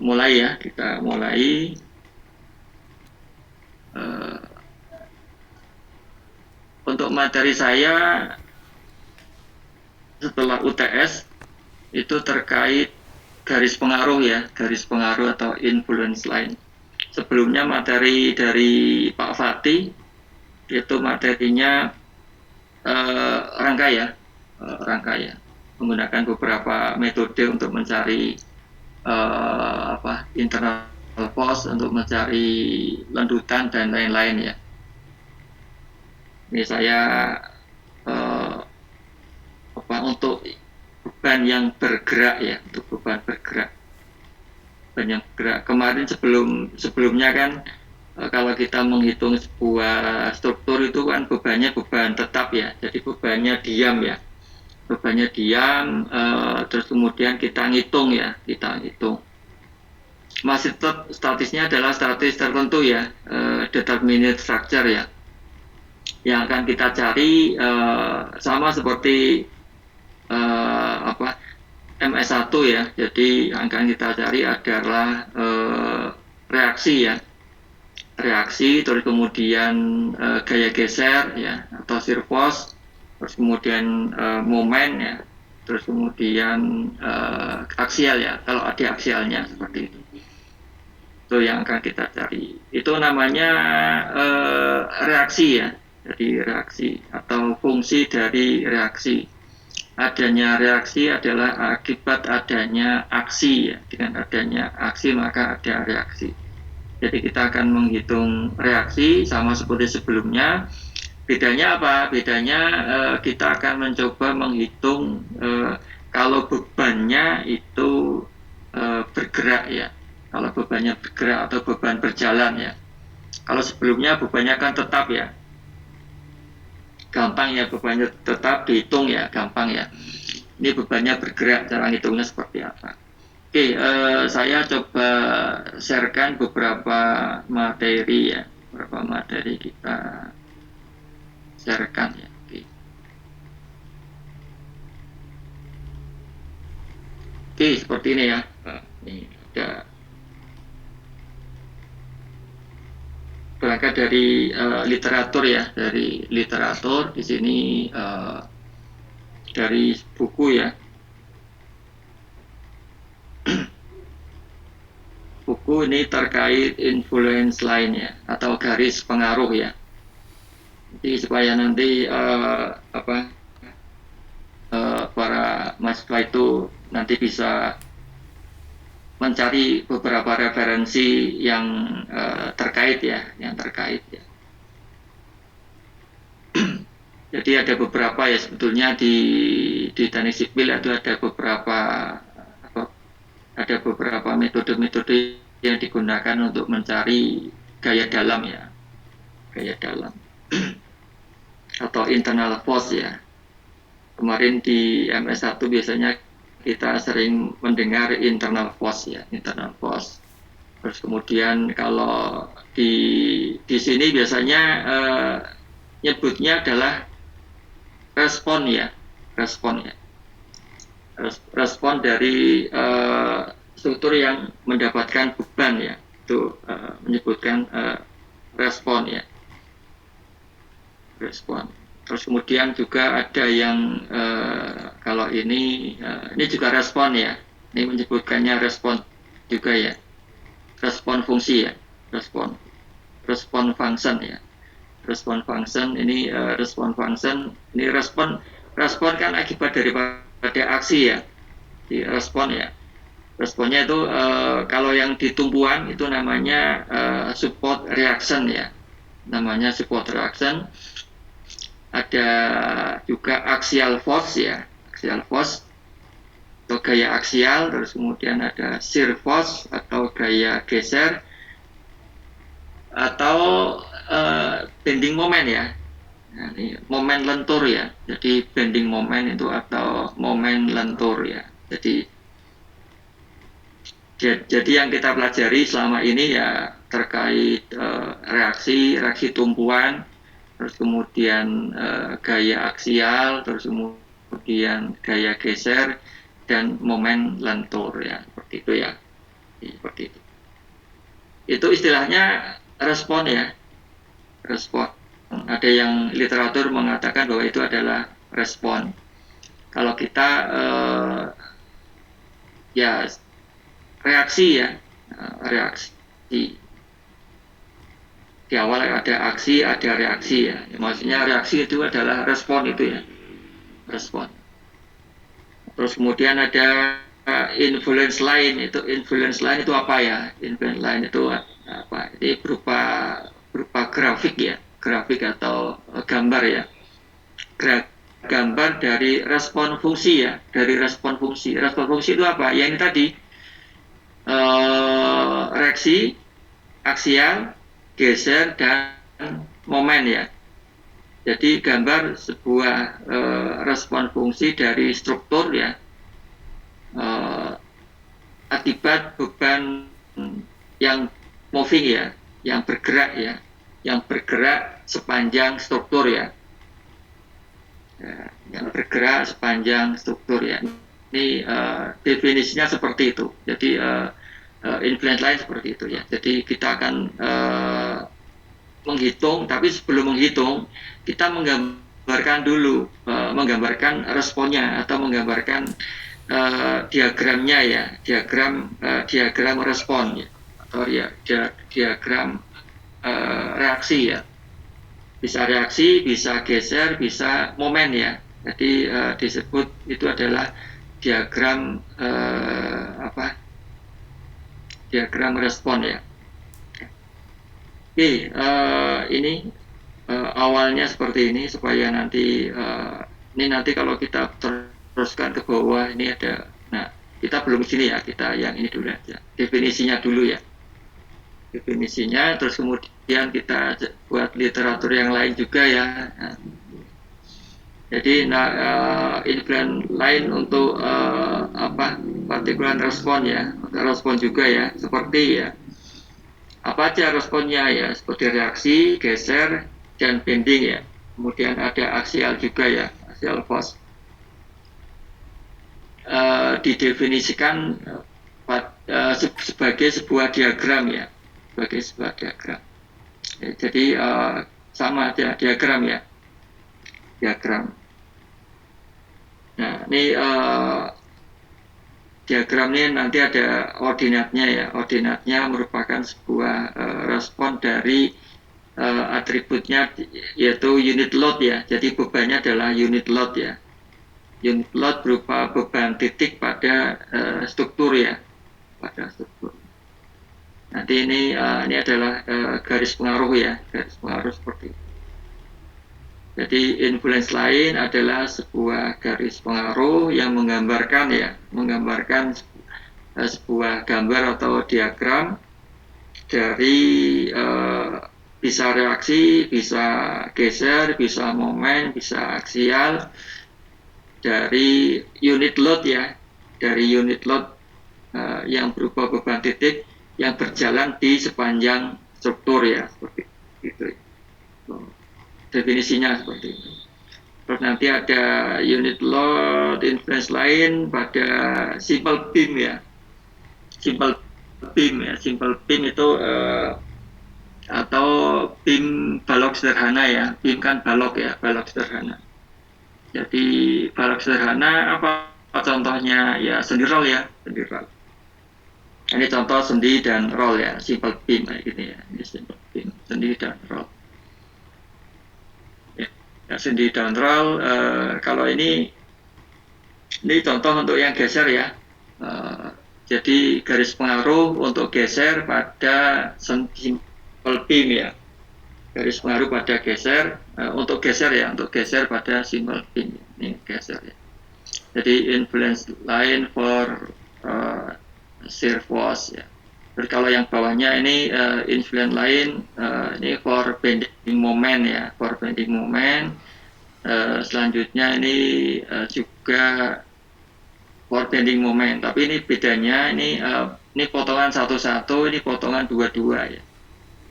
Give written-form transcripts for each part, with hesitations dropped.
mulai ya, kita mulai. Untuk materi saya setelah UTS itu terkait garis pengaruh ya, garis pengaruh atau influence line. Sebelumnya materi dari Pak Fatih itu materinya rangkaian, menggunakan beberapa metode untuk mencari internal force, untuk mencari lendutan dan lain-lain ya. Ini saya untuk beban yang bergerak ya, untuk beban bergerak. Beban yang bergerak. Kemarin sebelumnya kan kalau kita menghitung sebuah struktur itu kan bebannya beban tetap ya, jadi bebannya diam ya. Bebannya diam, terus kemudian kita ngitung ya, Masih tetap statisnya adalah statis tertentu ya, determinate structure ya. Yang akan kita cari sama seperti MS1 ya. Jadi yang akan kita cari adalah reaksi ya. Reaksi, terus kemudian gaya geser ya, atau shear force, terus kemudian momen ya, terus kemudian aksial ya, kalau ada aksialnya seperti itu. Itu yang akan kita cari. Itu namanya reaksi ya. Jadi reaksi atau fungsi dari reaksi. Adanya reaksi adalah akibat adanya aksi ya. Dengan adanya aksi maka ada reaksi. Jadi kita akan menghitung reaksi sama seperti sebelumnya. Bedanya apa? Bedanya kita akan mencoba menghitung kalau bebannya itu bergerak ya. Kalau bebannya bergerak atau beban berjalan ya. Kalau sebelumnya bebannya kan tetap ya. Gampang ya, bebannya tetap dihitung ya, gampang ya. Ini bebannya bergerak, cara hitungnya seperti apa. Oke, saya coba sharekan beberapa materi ya, beberapa materi kita sharekan ya. Oke, seperti ini ya. Ini ada berangkat dari literatur ya, dari literatur di sini dari buku ya. Buku ini terkait influence line ya, atau garis pengaruh ya. Jadi supaya nanti para mahasiswa itu nanti bisa mencari beberapa referensi yang terkait ya, Jadi ada beberapa ya, sebetulnya di teknik sipil itu ada beberapa metode-metode yang digunakan untuk mencari gaya dalam ya, gaya dalam atau internal force ya. Kemarin di MS1 biasanya kita sering mendengar internal force ya, internal force. Terus kemudian kalau di sini biasanya nyebutnya adalah respon ya, respon dari struktur yang mendapatkan beban ya, itu menyebutkan respon ya, respon. Terus kemudian juga ada yang kalau ini juga respon ya, ini menyebutkannya respon juga ya, respon fungsi ya, respon function ya, respon function ini respon function ini respon kan akibat daripada aksi ya, di respon ya. Responnya itu kalau yang di tumpuan itu namanya support reaction ya, namanya support reaction. Ada juga axial force ya, axial force atau gaya aksial. Terus kemudian ada shear force atau gaya geser, atau bending moment ya. Nah, ini momen lentur ya. Jadi bending moment itu atau momen lentur ya. Jadi yang kita pelajari selama ini ya terkait reaksi tumpuan, terus kemudian gaya aksial, terus kemudian gaya geser dan momen lentur ya, seperti itu ya. Seperti itu istilahnya respon ya, respon. Ada yang literatur mengatakan bahwa itu adalah respon. Kalau kita ya reaksi ya, reaksi. Di awal ada aksi, ada reaksi ya. Maksudnya reaksi itu adalah respon itu ya, respon. Terus kemudian ada influence line. Influence line itu apa ya? Influence line itu apa? Ini berupa grafik ya, grafik atau gambar ya. Gambar dari respon fungsi ya, dari respon fungsi. Respon fungsi itu apa? Ya ini tadi reaksi, aksial, geser, dan momen ya. Jadi gambar sebuah respon fungsi dari struktur ya, akibat beban yang moving ya, yang bergerak ya, yang bergerak sepanjang struktur ya, yang bergerak sepanjang struktur ya. Ini definisinya seperti itu. Jadi influence line seperti itu ya. Jadi kita akan menghitung, tapi sebelum menghitung kita menggambarkan dulu, menggambarkan responnya atau menggambarkan diagramnya ya, diagram respon ya, atau ya diagram reaksi ya. Bisa reaksi, bisa geser, bisa momen ya. Jadi disebut itu adalah diagram diagram respon ya. Oke, ini awalnya seperti ini supaya nanti ini nanti kalau kita teruskan ke bawah ini ada, nah kita belum sini ya, kita yang ini dulu aja, definisinya dulu ya, definisinya, terus kemudian kita buat literatur yang lain juga ya. Nah, jadi influence line untuk particular respon ya, respon juga ya, seperti ya. Apa aja responnya ya, seperti reaksi, geser, dan bending ya. Kemudian ada aksial juga ya, aksial force. Didefinisikan sebagai sebuah diagram ya, sebagai sebuah diagram. Jadi sama aja diagram ya, diagram. Nah ini diagram ini nanti ada ordinatnya ya. Ordinatnya merupakan sebuah respon dari atributnya, yaitu unit load ya. Jadi bebannya adalah unit load ya. Unit load berupa beban titik pada struktur ya, pada struktur. Nanti ini adalah garis pengaruh ya, garis pengaruh seperti itu. Jadi influence line adalah sebuah garis pengaruh yang menggambarkan ya, menggambarkan sebuah gambar atau diagram dari bisa reaksi, bisa geser, bisa momen, bisa aksial dari unit load ya, dari unit load yang berupa beban titik yang berjalan di sepanjang struktur ya, seperti itu. Definisinya seperti itu. Terus nanti ada unit load influence line pada simple beam ya. Simple beam ya. Simple beam itu atau beam balok sederhana ya. Beam kan balok ya, balok sederhana. Jadi balok sederhana apa contohnya ya, sendi roll ya, sendi roll. Ini contoh sendi dan roll ya, simple beam kayak gini ya. Ini simple beam, sendi dan roll. Sendi down roll, kalau ini contoh untuk yang geser ya. Jadi garis pengaruh untuk geser pada simple beam ya. Garis pengaruh pada geser, untuk geser ya, untuk geser pada simple beam. Ini geser ya. Jadi influence line for shear force ya. Jadi kalau yang bawahnya ini influence line ini for bending moment ya, for bending moment. Selanjutnya ini juga for bending moment, tapi ini bedanya ini potongan satu-satu, ini potongan dua-dua ya.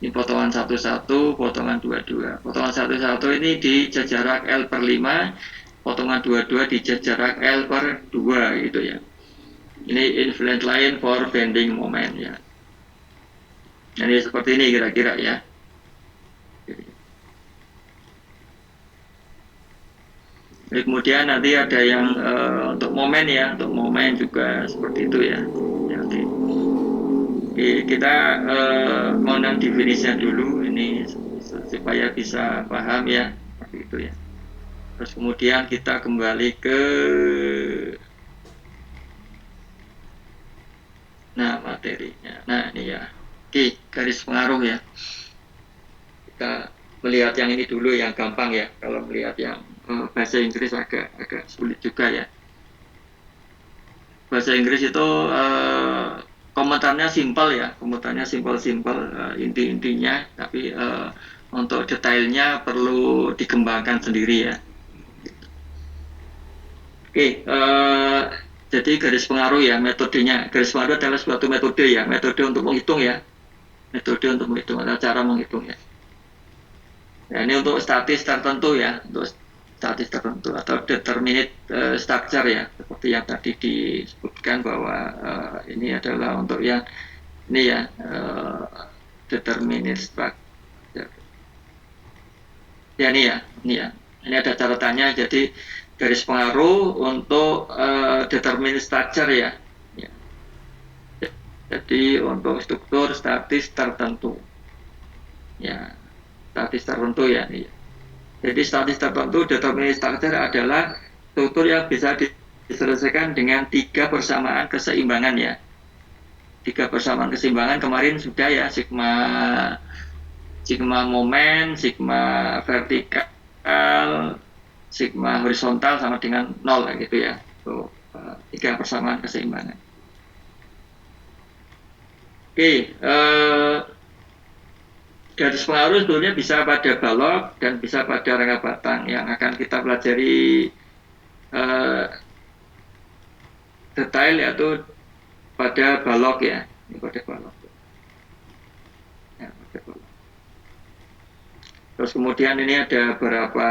Ini potongan satu-satu, potongan dua-dua. Potongan satu-satu ini di jarak L per 5, potongan dua-dua di jarak L per 2 gitu ya. Ini influence line for bending moment ya. Jadi seperti ini kira-kira ya. Jadi kemudian nanti ada yang untuk momen ya, untuk momen juga seperti itu ya. Nanti kita mengenal definisinya dulu ini supaya bisa paham ya, seperti itu ya. Terus kemudian kita kembali ke materinya. Nah ini ya, oke, garis pengaruh ya. Kita melihat yang ini dulu yang gampang ya. Kalau melihat yang bahasa Inggris agak sulit juga ya. Bahasa Inggris itu komentarnya simpel ya, komentarnya simpel-simpel inti-intinya, tapi untuk detailnya perlu dikembangkan sendiri ya. Oke, jadi garis pengaruh ya, metodenya. Garis pengaruh adalah suatu metode ya, metode untuk menghitung ya, metode untuk menghitung atau cara menghitung ya. Nah, ini untuk statis tertentu ya, untuk statis tertentu atau determinate structure ya, seperti yang tadi disebutkan bahwa ini adalah untuk yang ini ya, determinate structure. Ya ini ya, ini ada catatannya. Jadi garis pengaruh untuk determinate structure ya. Jadi untuk struktur statis tertentu, ya, statis tertentu ya. Jadi statis tertentu determinate structure adalah struktur yang bisa diselesaikan dengan 3 persamaan keseimbangan ya. 3 persamaan keseimbangan kemarin sudah ya, sigma momen, sigma vertikal, sigma horizontal sama dengan 0 gitu ya. Itu 3 persamaan keseimbangan. Oke, garis pengaruh sebetulnya bisa pada balok dan bisa pada rangka batang yang akan kita pelajari detail yaitu pada balok ya, ini pada balok. Ya, pada balok. Terus kemudian ini ada beberapa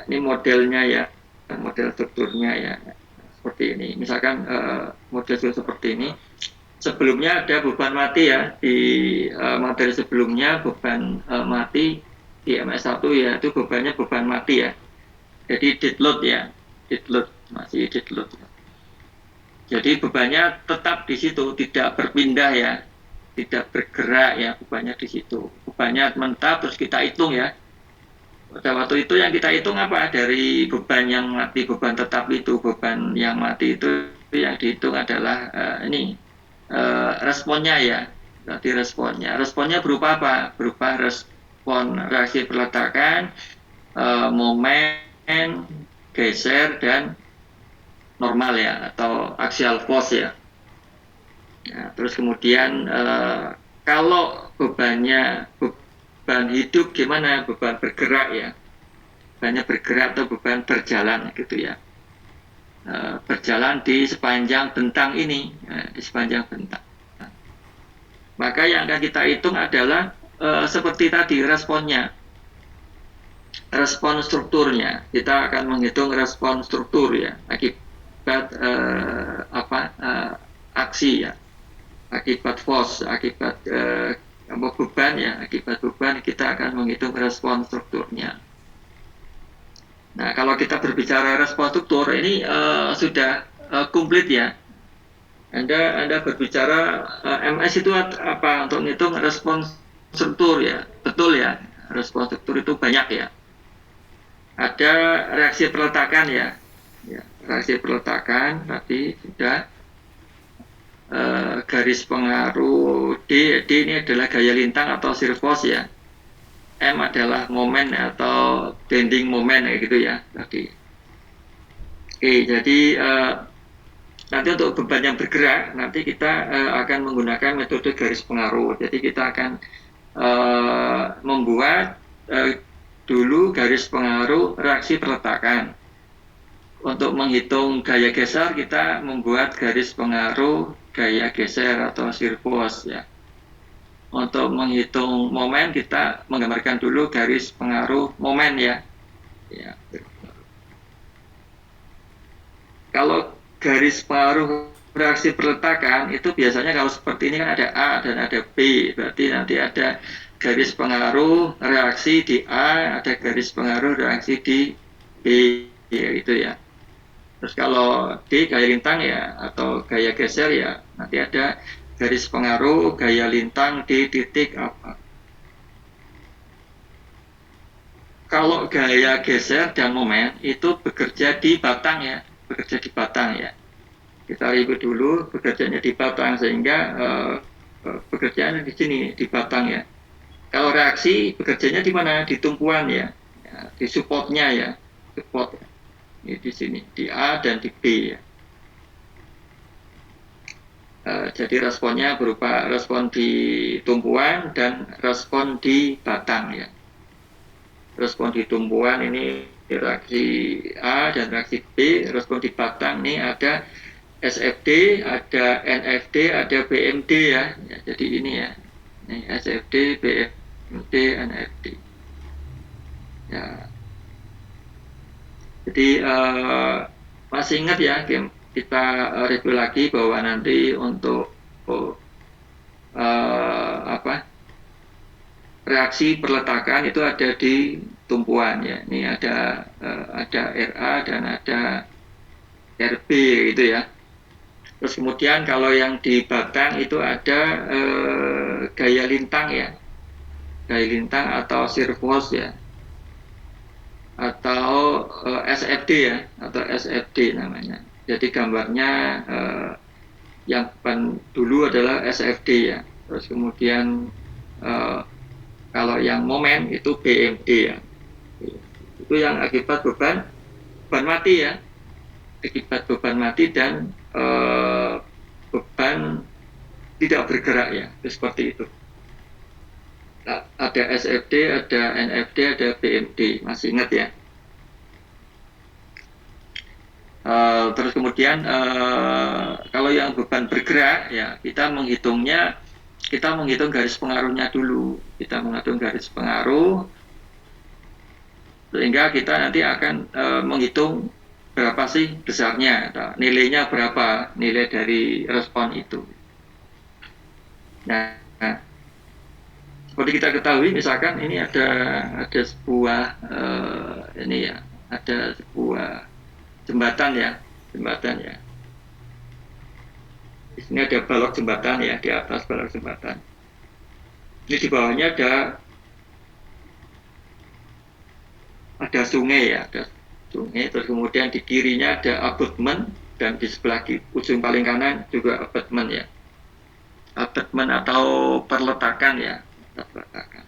ini modelnya ya, model strukturnya ya, seperti ini. Misalkan model struktur seperti ini. Sebelumnya ada beban mati ya, di materi sebelumnya beban mati di MS1 ya, itu bebannya beban mati ya. Jadi dead load ya, dead load, masih dead load. Jadi bebannya tetap di situ, tidak berpindah ya, tidak bergerak ya, bebannya di situ. Bebannya mentap terus kita hitung ya. Pada waktu itu yang kita hitung apa? Dari beban yang mati, beban tetap itu, beban yang mati itu yang dihitung adalah ini. Responnya ya, berarti responnya berupa apa? Berupa respon reaksi peletakan, momen, geser dan normal ya, atau axial force ya. Nah, terus kemudian kalau beban hidup gimana? Beban bergerak ya, bebannya bergerak atau beban berjalan gitu ya. Berjalan di sepanjang bentang ini, di sepanjang bentang. Maka yang akan kita hitung adalah seperti tadi responnya, respon strukturnya. Kita akan menghitung respon struktur ya, akibat aksi ya, akibat force, akibat beban ya, akibat beban kita akan menghitung respon strukturnya. Nah, kalau kita berbicara respon struktur ini sudah komplit ya. Anda berbicara MS itu apa? Untuk menghitung respon struktur ya. Betul ya. Respon struktur itu banyak ya. Ada reaksi peletakan ya. Reaksi peletakan tadi sudah garis pengaruh D ini adalah gaya lintang atau shear force ya. M adalah momen atau bending momen gitu ya tadi. Oke, jadi nanti untuk beban yang bergerak nanti kita akan menggunakan metode garis pengaruh. Jadi kita akan membuat dulu garis pengaruh reaksi peletakan. Untuk menghitung gaya geser kita membuat garis pengaruh gaya geser atau shear force ya. Untuk menghitung momen kita menggambarkan dulu garis pengaruh momen ya. Kalau garis pengaruh reaksi perletakan itu biasanya kalau seperti ini kan ada A dan ada B, berarti nanti ada garis pengaruh reaksi di A, ada garis pengaruh reaksi di B, ya, gitu ya. Terus kalau D gaya lintang ya atau gaya geser ya nanti ada garis pengaruh gaya lintang di titik apa. Kalau gaya geser dan momen itu bekerja di batang ya, bekerja di batang ya. Kita ribut dulu bekerjanya di batang sehingga pekerjaan di sini di batang ya. Kalau reaksi bekerjanya di mana? Di tumpuan ya, di supportnya ya, support ya. Di sini di A dan di B ya. Jadi responnya berupa respon di tumpuan dan respon di batang ya. Respon di tumpuan ini reaksi A dan reaksi B, respon di batang ini ada SFD, ada NFD, ada BMD ya. Jadi ini ya, ini SFD, BMD, NFD. Ya. Jadi masih ingat ya, kita review lagi bahwa nanti untuk reaksi perletakan itu ada di tumpuan ya. Ini ada RA dan ada RB gitu ya. Terus kemudian kalau yang di batang itu ada gaya lintang ya, gaya lintang atau servos ya, atau SFD ya, atau SFD namanya. Jadi gambarnya yang dulu adalah SFD ya. Terus kemudian kalau yang momen itu BMD ya. Itu yang akibat beban mati ya. Akibat beban mati dan beban tidak bergerak ya. Itu seperti itu. Nah, ada SFD, ada NFD, ada BMD. Masih ingat ya? Terus kemudian kalau yang beban bergerak ya kita menghitung garis pengaruhnya dulu. Kita menghitung garis pengaruh sehingga kita nanti akan menghitung berapa sih besarnya atau nilainya berapa, nilai dari respon itu. Nah, seperti kita ketahui misalkan ini ada sebuah ini ya, ada sebuah jembatan ya. Di sini ada balok jembatan ya, di atas balok jembatan. Ini di bawahnya ada sungai ya, ada sungai. Terus kemudian di kirinya ada abutmen dan di sebelah ujung paling kanan juga abutmen ya. Abutmen atau perletakan ya, perletakan.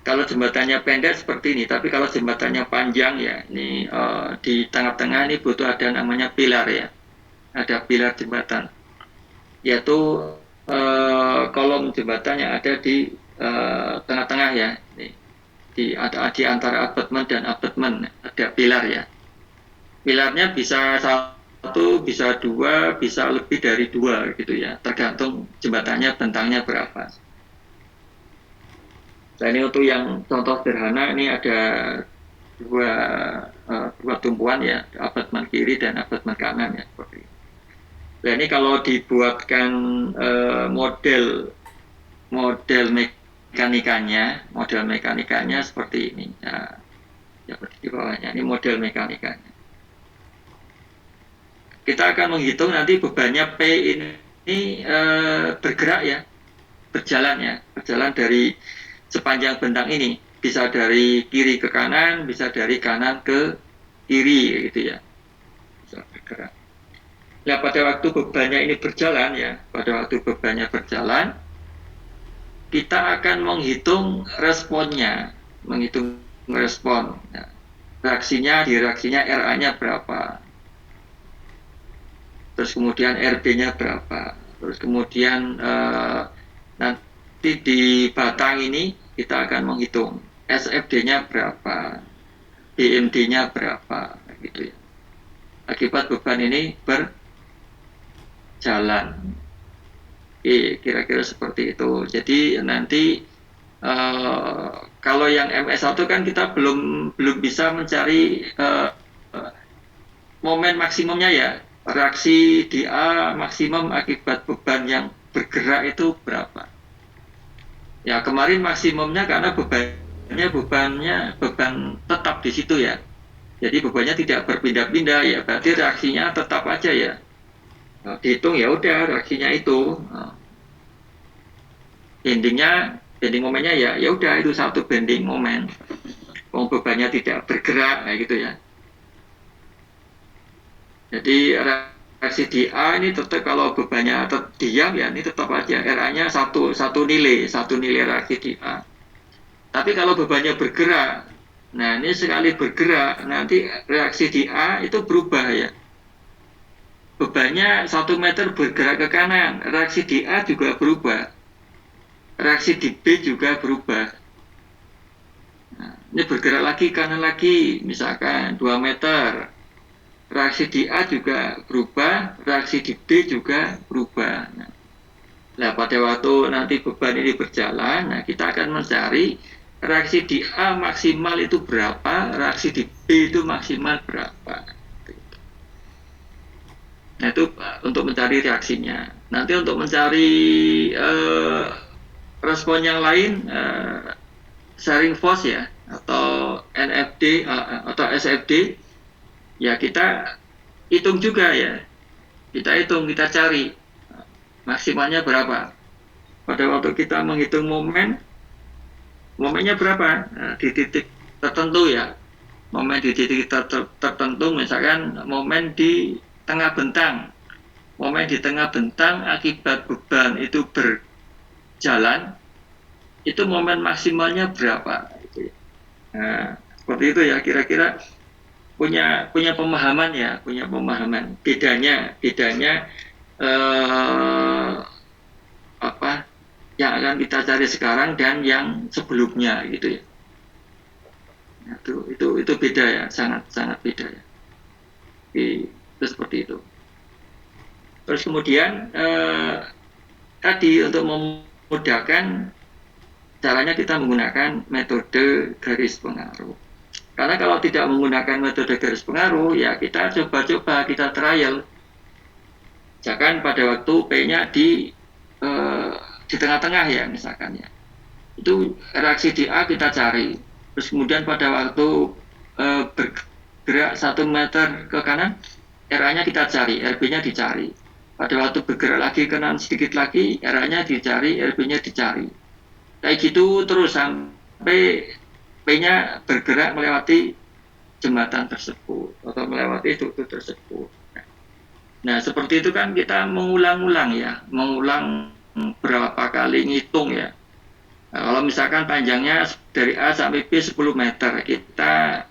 Kalau jembatannya pendek seperti ini, tapi kalau jembatannya panjang ya, ini di tengah-tengah ini butuh ada namanya pilar ya, ada pilar jembatan, yaitu kolom jembatannya ada di tengah-tengah ya, di antara abutmen dan abutmen ada pilar ya. Pilarnya bisa satu, bisa dua, bisa lebih dari dua gitu ya, tergantung jembatannya bentangnya berapa. Nah ini untuk yang contoh sederhana ini ada dua tumpuan ya, abutmen kiri dan abutmen kanan ya seperti ini. Nah ini kalau dibuatkan model mekanikanya seperti ini ya, seperti di bawahnya ini model mekanikanya. Kita akan menghitung nanti bebannya P ini bergerak ya, berjalan dari sepanjang bentang ini, bisa dari kiri ke kanan, bisa dari kanan ke kiri gitu ya, bisa bergerak. Nah pada waktu bebannya ini berjalan ya, kita akan menghitung responnya, respon. Nah, reaksinya RA-nya berapa, terus kemudian RB-nya berapa, terus kemudian nanti di batang ini kita akan menghitung SFD-nya berapa, BMD-nya berapa, gitu ya. Akibat beban ini berjalan. Oke, kira-kira seperti itu. Jadi nanti kalau yang MS1 kan kita belum bisa mencari momen maksimumnya ya, reaksi di A maksimum akibat beban yang bergerak itu berapa. Ya kemarin maksimumnya karena beban tetap di situ ya. Jadi bebannya tidak berpindah-pindah ya, berarti reaksinya tetap aja ya. Nah, dihitung ya udah reaksinya itu. Nah, bending momennya ya udah itu satu bending momen. Bebannya tidak bergerak kayak gitu ya. Jadi reaksi di A ini tetap kalau bebannya tetap diam ya ini tetap aja RA-nya satu nilai reaksi di A. Tapi kalau bebannya bergerak, nah ini sekali bergerak nanti reaksi di A itu berubah ya. Bebannya 1 meter bergerak ke kanan, reaksi di A juga berubah. Reaksi di B juga berubah. Nah, ini bergerak lagi kanan lagi, misalkan 2 meter. Reaksi di A juga berubah, reaksi di B juga berubah. Nah, pada waktu nanti beban ini berjalan, nah kita akan mencari reaksi di A maksimal itu berapa, reaksi di B itu maksimal berapa. Nah, itu untuk mencari reaksinya. Nanti untuk mencari respon yang lain, sharing force ya, atau NFD atau SFD, ya kita hitung juga ya, kita cari maksimalnya berapa. Pada waktu kita menghitung momennya berapa, nah, di titik tertentu ya, momen di titik tertentu, misalkan momen di tengah bentang, akibat beban itu berjalan, itu momen maksimalnya berapa. Nah, seperti itu ya, kira-kira punya pemahaman ya, bedanya apa yang akan kita cari sekarang dan yang sebelumnya gitu ya. Nah, itu beda ya, sangat beda ya. Itu seperti itu. Terus kemudian tadi untuk memudahkan caranya kita menggunakan metode garis pengaruh. Karena kalau tidak menggunakan metode garis pengaruh, ya kita coba-coba, kita trial. Misalkan pada waktu P-nya di tengah-tengah ya, misalkan ya. Itu reaksi di A kita cari. Terus kemudian pada waktu bergerak 1 meter ke kanan, RA-nya kita cari, RB-nya dicari. Pada waktu bergerak lagi ke kanan sedikit lagi, RA-nya dicari, RB-nya dicari. Kayak gitu terus sampai P-nya bergerak melewati jembatan tersebut atau melewati struktur tersebut. Nah, seperti itu kan kita mengulang berapa kali ngitung ya. Nah, kalau misalkan panjangnya dari A sampai B 10 meter, kita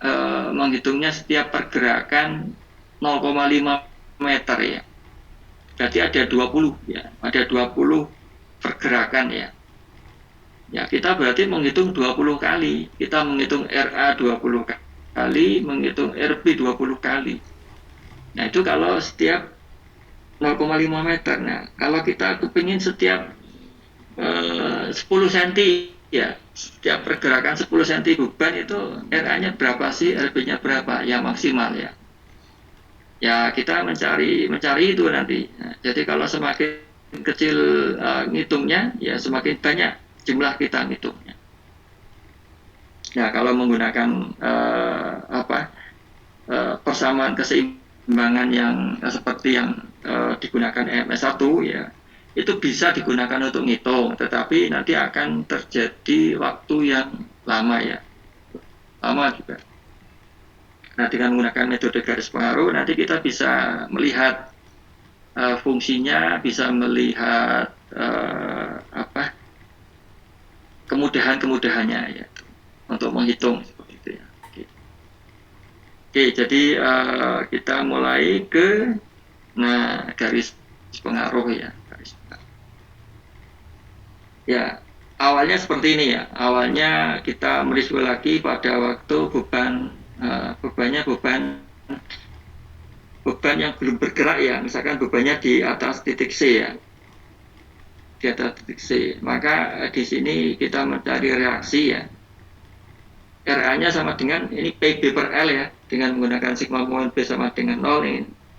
menghitungnya setiap pergerakan 0,5 meter ya. Berarti ada 20 ya, ada 20 pergerakan ya. Ya, kita berarti menghitung 20 kali. Kita menghitung RA 20 kali, menghitung RB 20 kali. Nah, itu kalau setiap 0,5 meter. Nah, kalau kita kepingin setiap 10 cm ya, setiap pergerakan 10 cm beban itu RA-nya berapa sih, RB-nya berapa? Ya maksimal ya. Ya, kita mencari itu nanti. Nah, jadi kalau semakin kecil ngitungnya, ya semakin banyak jumlah kita ngitungnya. Nah, kalau menggunakan persamaan keseimbangan yang seperti yang digunakan EMS1 ya, itu bisa digunakan untuk ngitung, tetapi nanti akan terjadi waktu yang lama ya, lama juga. Nah, dengan menggunakan metode garis pengaruh, nanti kita bisa melihat fungsinya, bisa melihat kemudahannya ya untuk menghitung seperti itu ya. Oke, jadi kita mulai ke garis pengaruh ya. Ya, awalnya seperti ini ya. Awalnya kita mereview lagi pada waktu bebannya beban yang belum bergerak ya. Misalkan bebannya di atas titik C ya. Di atas titik C. Maka di sini kita mencari reaksi ya. RA-nya sama dengan ini PB per L ya. Dengan menggunakan sigma momen B sama dengan 0 ini.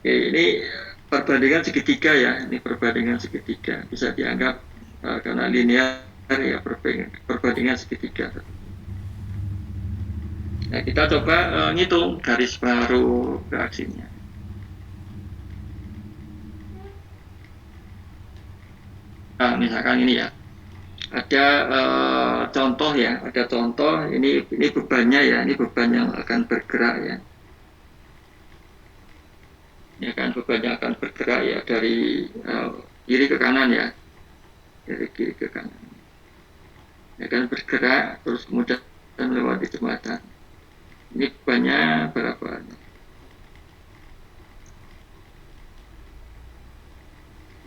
Oke, ini perbandingan segitiga ya, ini perbandingan segitiga bisa dianggap karena linear ya perbandingan segitiga. Nah, kita coba ngitung garis baru reaksinya. Nah, misalkan ini ya, ada contoh ya, ada contoh ini bebannya ya, ini beban yang akan bergerak ya. Ya kan bebannya akan bergerak ya dari kiri ke kanan ya, dari kiri ke kanan. Ya kan bergerak terus kemudian melewati jembatan. Ini bebannya berapa?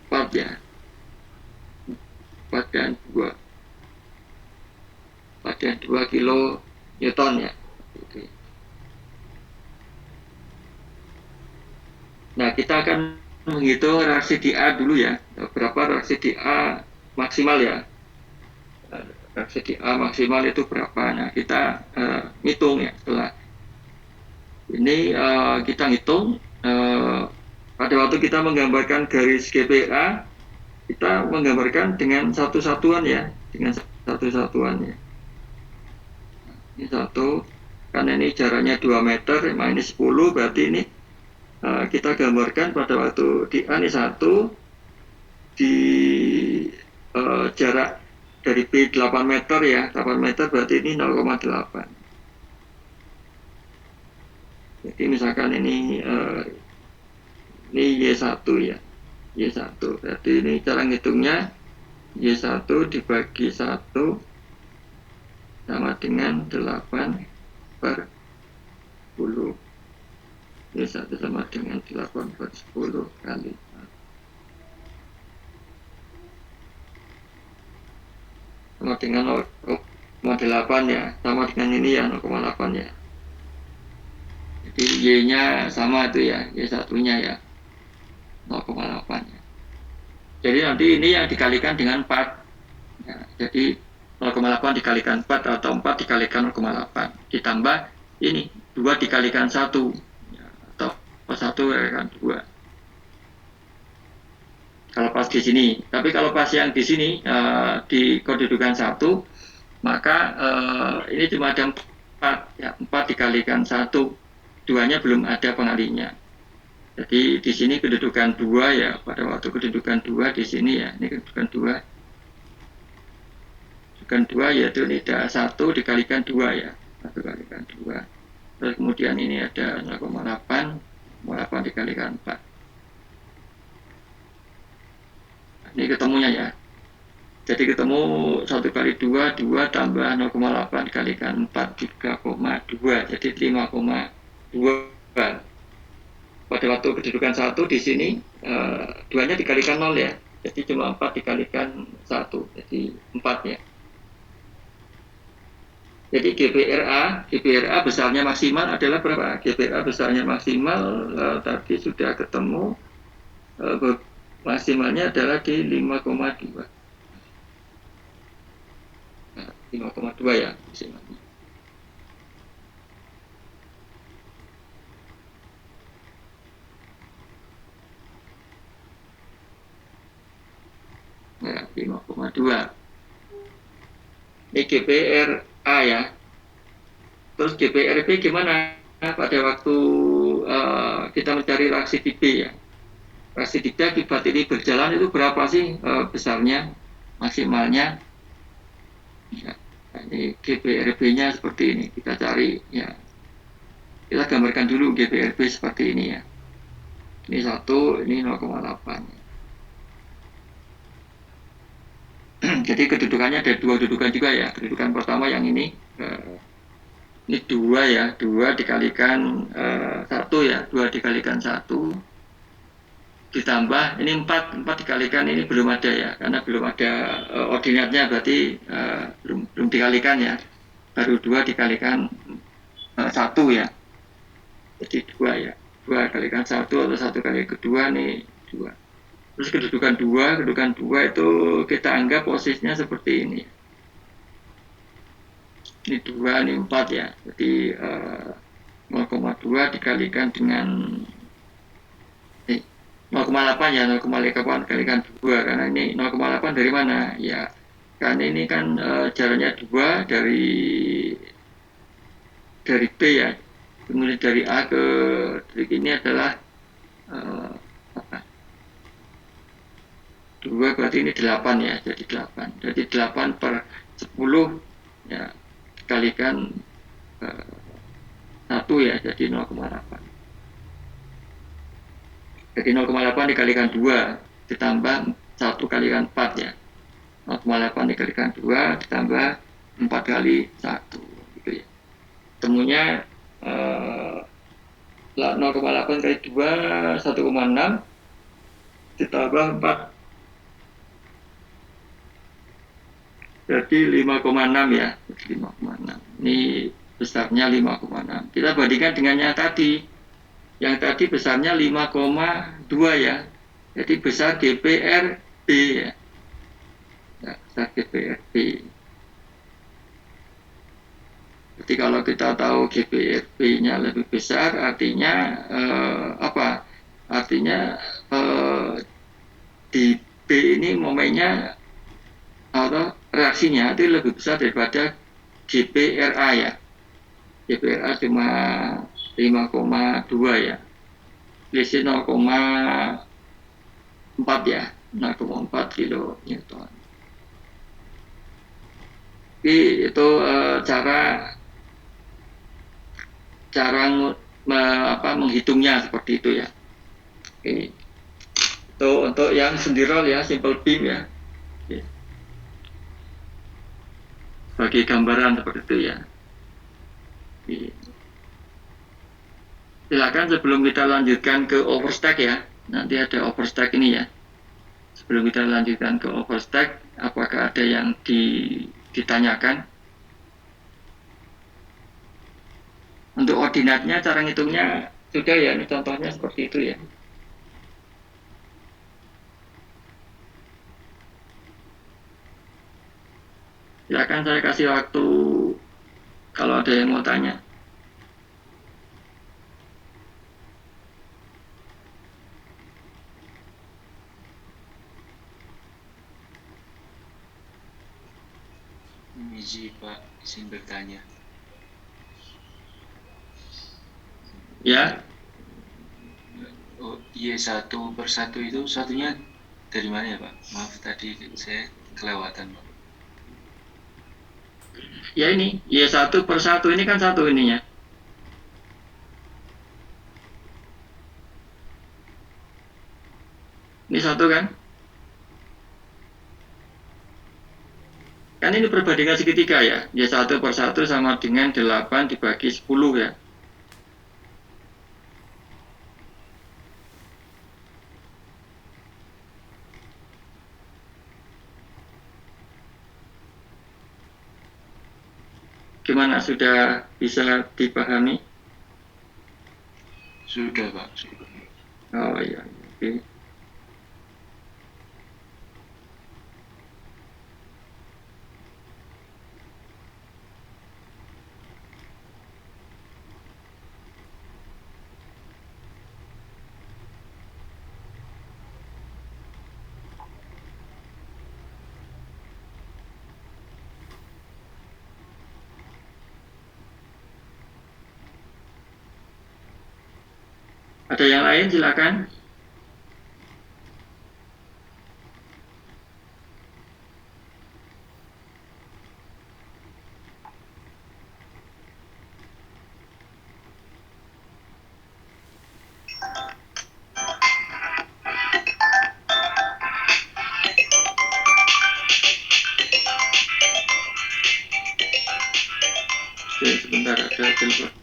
4 ya, 4 dan 2. 4 dan 2 kilo Newton ya. Oke. Nah, kita akan menghitung reaksi di A dulu ya. Berapa reaksi di A maksimal ya. Reaksi di A maksimal itu berapa? Nah, kita hitung ya setelah ini kita hitung pada waktu kita menggambarkan garis GPA, kita menggambarkan dengan satu satuan ya, dengan satu satuan ya. Ini satu, karena ini jaraknya 2 meter, ini 10, berarti ini kita gambarkan pada waktu di A ini 1, di jarak dari B 8 meter ya, 8 meter berarti ini 0,8. Jadi misalkan ini Y1 ya, Y1, berarti ini cara ngitungnya Y1 dibagi 1 sama dengan 8 per 10. Y1 sama dengan 8 per 10 kali sama dengan 0,8 ya, sama dengan ini ya 0,8 ya. Jadi Y-nya sama itu ya, Y1-nya ya 0,8 ya. Jadi nanti ini yang dikalikan dengan 4 ya, jadi 0,8 dikalikan 4 atau 4 dikalikan 0,8 ditambah ini 2 dikalikan 1 ya, atau 1 dikalikan 2 kalau pas di sini. Tapi kalau pas yang di sini di kedudukan 1 maka ini cuma ada 4 ya, 4 dikalikan 1, 2-nya belum ada pengalinya. Jadi di sini kedudukan 2 ya, pada waktu kedudukan 2 di sini ya, ini kedudukan 2. Kedudukan 2 yaitu ini ada 1 dikalikan 2 ya, 1 dikalikan 2. Terus kemudian ini ada 0,8, 0,8 dikalikan 4. Ini ketemunya ya. Jadi ketemu 1 kali 2, 2 tambah 0,8 dikalikan 4, 3,2. Jadi 5,2. Pada waktu kedudukan 1 di sini 2-nya dikalikan 0 ya. Jadi cuma 4 dikalikan 1, jadi 4 ya. Jadi GPRA besarnya maksimal adalah berapa? GPRA besarnya maksimal tadi sudah ketemu, maksimalnya adalah di 5,2. 5,2 ya maksimalnya. Ya, 5,2. Ini GPRA ya. Terus GPRB gimana? Pada waktu kita mencari reaksi di B ya. Reaksi di B akibat ini berjalan itu berapa sih besarnya, maksimalnya? Ya, ini GPRB-nya seperti ini. Kita cari ya. Kita gambarkan dulu GPRB seperti ini ya. Ini 1, ini 0,8. Jadi kedudukannya ada 2 kedudukan juga ya. Kedudukan pertama yang ini 2 ya, 2 dikalikan 1 ya, 2 dikalikan 1 ditambah ini 4 dikalikan ini belum ada ya, karena belum ada ordinatnya, berarti belum dikalikan ya, baru 2 dikalikan 1 ya, jadi 2 ya, 2 kalikan 1 atau 1 kali kedua nih 2. Terus kedudukan 2 itu kita anggap posisinya seperti ini. Ini 2, ini 4 ya. Jadi 0,2 dikalikan dengan 0,8 ya, 0,8 kalikan 2, karena ini 0,8 dari mana ya, karena ini kan jaraknya 2 dari B ya, kemudian dari A ke titik ini adalah apa, 2 berarti ini 8 ya, jadi 8, jadi 8 per 10 ya, dikalikan 1 ya, jadi 0,8. Jadi 0,8 dikalikan 2 ditambah 1 kalikan 4 ya. 0,8 dikalikan 2 ditambah 4 kali 1 gitu ya. Temunya 0,8 kali 2 1,6 ditambah 4 jadi 5,6 ya. 5,6. Ini besarnya 5,6. Kita bandingkan dengan yang tadi. Yang tadi besarnya 5,2 ya. Jadi besar GPRB ya. Besar GPRB. Jadi kalau kita tahu GPRB-nya lebih besar, artinya apa? Artinya di B ini momennya atau reaksinya itu lebih besar daripada GPRA ya. GPRA cuma 5,2 ya. Selisih 0,4 ya. 0,4 kilo Newton. Jadi itu cara menghitungnya seperti itu ya. Oke. Itu untuk yang sendirol ya, simple beam ya. Oke. Bagi gambaran seperti itu ya. Oke. Silakan sebelum kita lanjutkan ke overstack ya. Nanti ada overstack ini ya. Sebelum kita lanjutkan ke overstack, apakah ada yang ditanyakan? Untuk ordinatnya, cara ngitungnya sudah ya, ini contohnya seperti itu ya. Silakan saya kasih waktu kalau ada yang mau tanya. Izin Pak, izin bertanya. Ya. Oh, Y1 per 1 itu satunya dari mana ya Pak? Maaf tadi saya kelewatan Pak. Ya ini, Y1 per 1 ini kan satu ininya. Ini satu kan? Kan ini perbandingan segitiga ya. Y1 per 1 sama dengan 8 dibagi 10 ya. Gimana, sudah bisa dipahami? Sudah Pak, sudah. Oh iya, oke. Ada yang lain silakan. Oke, sebentar ada telepon.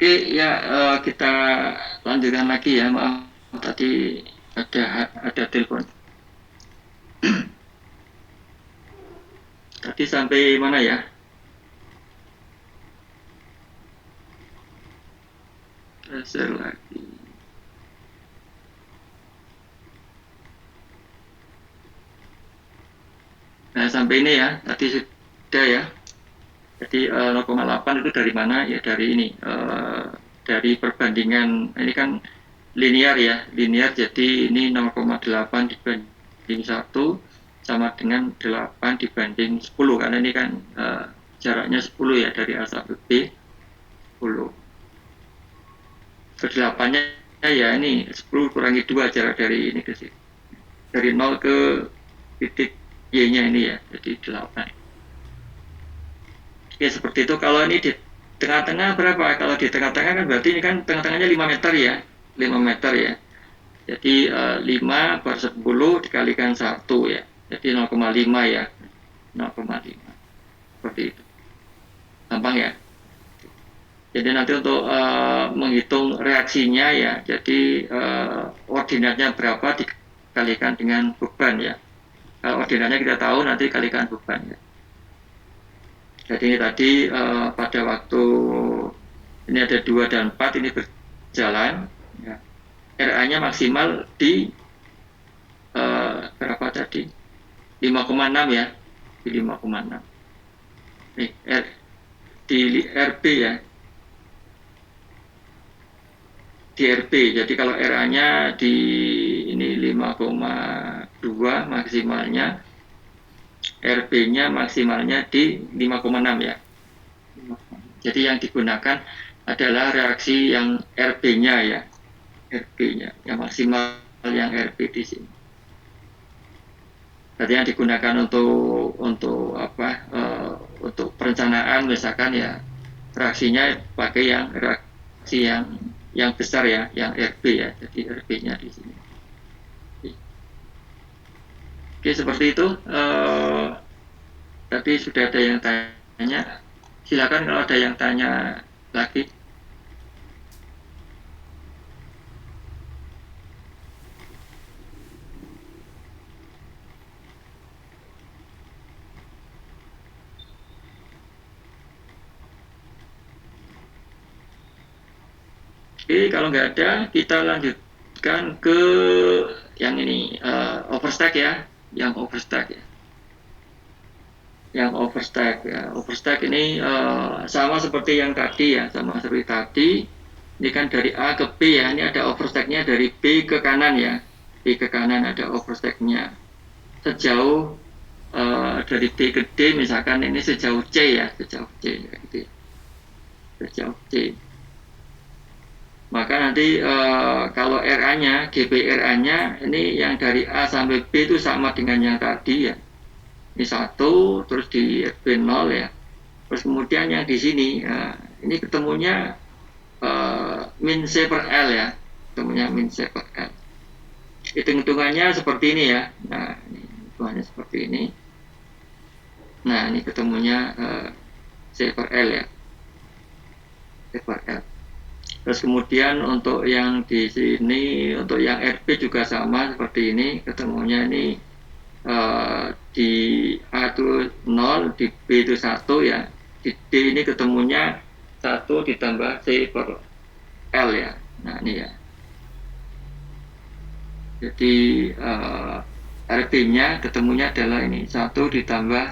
Oke, ya kita lanjutkan lagi ya. Maaf tadi ada telepon. Tadi sampai mana ya? Share lagi. Nah, sampai ini ya. Tadi sudah ya. Jadi 0,8 itu dari mana? Ya dari ini. Dari perbandingan, ini kan linear ya. Linear, jadi ini 0,8 dibanding 1 sama dengan 8 dibanding 10. Karena ini kan jaraknya 10 ya, dari A sampai B 10. Ke-8-nya ya ini 10 kurangi 2 jarak dari ini ke sini. Dari 0 ke titik Y-nya ini ya, jadi 8. Ya seperti itu. Kalau ini di tengah-tengah berapa? Kalau di tengah-tengah kan berarti ini kan tengah-tengahnya 5 meter ya. 5 meter ya. Jadi 5 per 10 dikalikan 1 ya. Jadi 0,5 ya. 0,5. Seperti itu. Gampang ya. Jadi nanti untuk menghitung reaksinya ya, jadi ordinatnya berapa dikalikan dengan beban ya. Kalau ordinatnya kita tahu, nanti kalikan beban ya. Jadi tadi pada waktu ini ada 2 dan 4 ini berjalan ya. RA-nya maksimal di berapa tadi? 5,6 ya. Di 5,6. Di RB ya. Di RB. Jadi kalau RA-nya di ini 5,2 maksimalnya, RB-nya maksimalnya di 5,6 ya. Jadi yang digunakan adalah reaksi yang RB-nya ya. RB-nya yang maksimal, yang RB di sini. Berarti yang digunakan untuk apa? Untuk perencanaan misalkan ya, reaksinya pakai yang reaksi yang besar ya, yang RB ya. Jadi RB-nya di sini. Oke, seperti itu. Tadi sudah ada yang tanya. Silakan kalau ada yang tanya lagi. Oke, kalau nggak ada, kita lanjutkan ke yang ini, overstack ya. Yang overstack ya. Yang overstack ya. Overstack ini sama seperti yang tadi ya, sama seperti tadi. Ini kan dari A ke B ya. Ini ada overstacknya dari B ke kanan ya. B ke kanan ada overstacknya. Sejauh dari B ke D misalkan ini sejauh C ya, sejauh C ya, gitu ya. Sejauh C. Maka nanti kalau RA-nya, GPRA-nya ini yang dari A sampai B itu sama dengan yang tadi ya. Ini 1, terus di RB 0 ya. Terus kemudian yang di sini, ini ketemunya min C per L ya. Ketemunya min C per L. Hitung-hitungannya seperti ini ya. Nah, ini hitungannya seperti ini. Nah, ini ketemunya C per L ya. C per L. Terus kemudian untuk yang di sini, untuk yang RB juga sama seperti ini, ketemunya ini di A itu 0, di B itu 1 ya, di D ini ketemunya 1 ditambah C per L ya. Nah ini ya. Jadi RB-nya ketemunya adalah ini 1 ditambah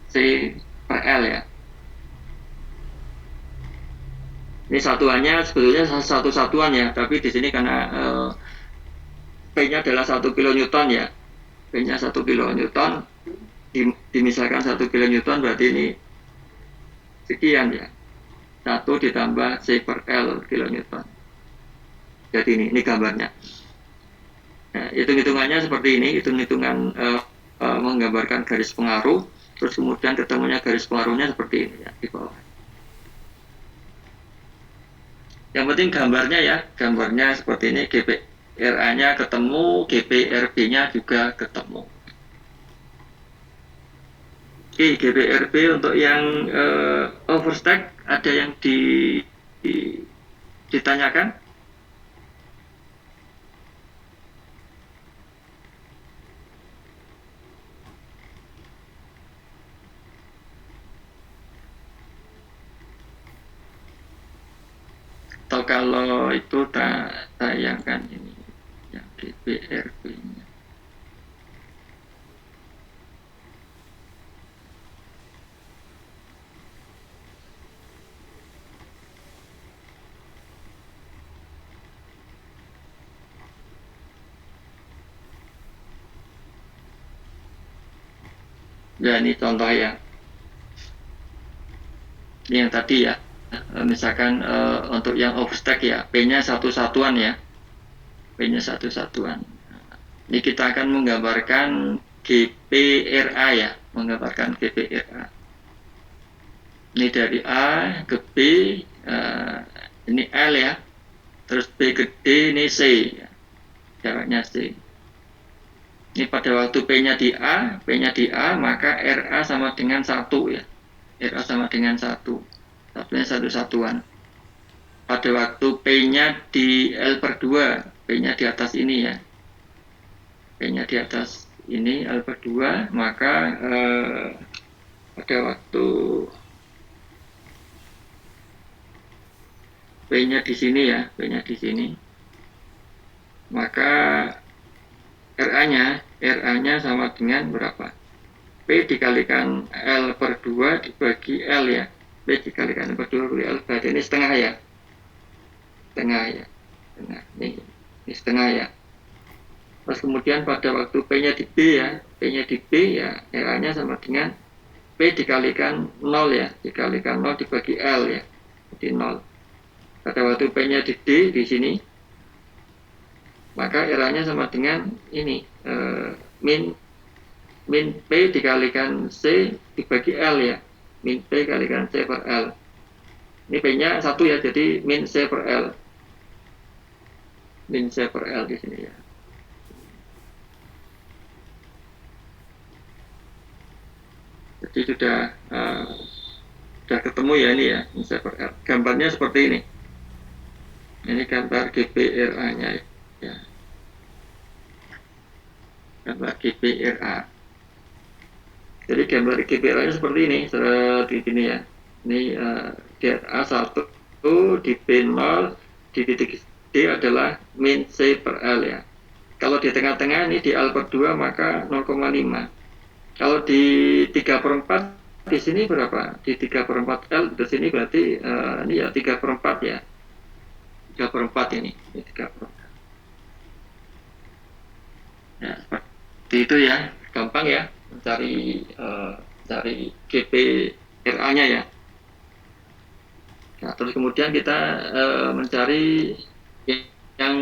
C per L ya. Ini satuannya sebetulnya satu satuan ya, tapi di sini karena P-nya adalah 1 kilonewton ya. P-nya 1 kilonewton, dimisalkan 1 kilonewton berarti ini sekian ya. 1 ditambah C per L kilonewton. Jadi ini gambarnya. Nah, hitung-hitungannya seperti ini, hitung-hitungan menggambarkan garis pengaruh, terus kemudian ketemunya garis pengaruhnya seperti ini ya, di bawah. Yang penting gambarnya ya, gambarnya seperti ini, GPRA-nya ketemu, GPRB-nya juga ketemu. Oke, GPRB untuk yang overstack ada yang di ditanyakan? Atau kalau itu tayangkan ini yang GBRB-nya. Ya ini contoh ya. Ini yang tadi ya. Misalkan untuk yang overstack ya, P-nya satu satuan ya. P-nya satu satuan. Ini kita akan menggambarkan GPRA ya, menggambarkan GPRA. Ini dari A ke B, ini L ya, terus B ke D, ini C, ya. Jaraknya C. Ini pada waktu P-nya di A, maka RA sama dengan 1 ya. RA sama dengan 1. Satunya satu satuan. Pada waktu P-nya di L per 2, P-nya di atas ini ya. P-nya di atas ini L per 2, maka pada waktu P-nya di sini ya, P-nya di sini, maka RA-nya sama dengan berapa? P dikalikan L per 2 dibagi L ya. P dikalikan L per 2 dibagi L, berarti ini setengah ya. Setengah ya. Setengah. Ini setengah ya. Terus kemudian pada waktu P-nya di B ya, P-nya di B ya, RA-nya sama dengan P dikalikan 0 ya, dikalikan 0 dibagi L ya, jadi 0. Pada waktu P-nya di D di sini, maka RA-nya sama dengan ini, min P dikalikan C dibagi L ya, min P dikalikan C per L. Ini P-nya 1 ya, jadi min C per L. Min C per L di sini ya. Jadi sudah ketemu ya ini ya, min C per L. Gambarnya seperti ini. Ini gambar GPRA-nya ya. Gambar GPRA. Jadi gambar GPRA-nya seperti ini, di sini ya. Ini di A1 di B0 di titik D adalah min C per L ya. Kalau di tengah-tengah ini di L per 2 maka 0,5. Kalau di 3 per 4 di sini berapa? Di 3 per 4 L di sini berarti ini ya 3 per 4 ya. 3 per 4 ini 3 per 4. Ya, seperti itu ya. Gampang ya mencari GPRA-nya ya. Nah, terus kemudian kita mencari yang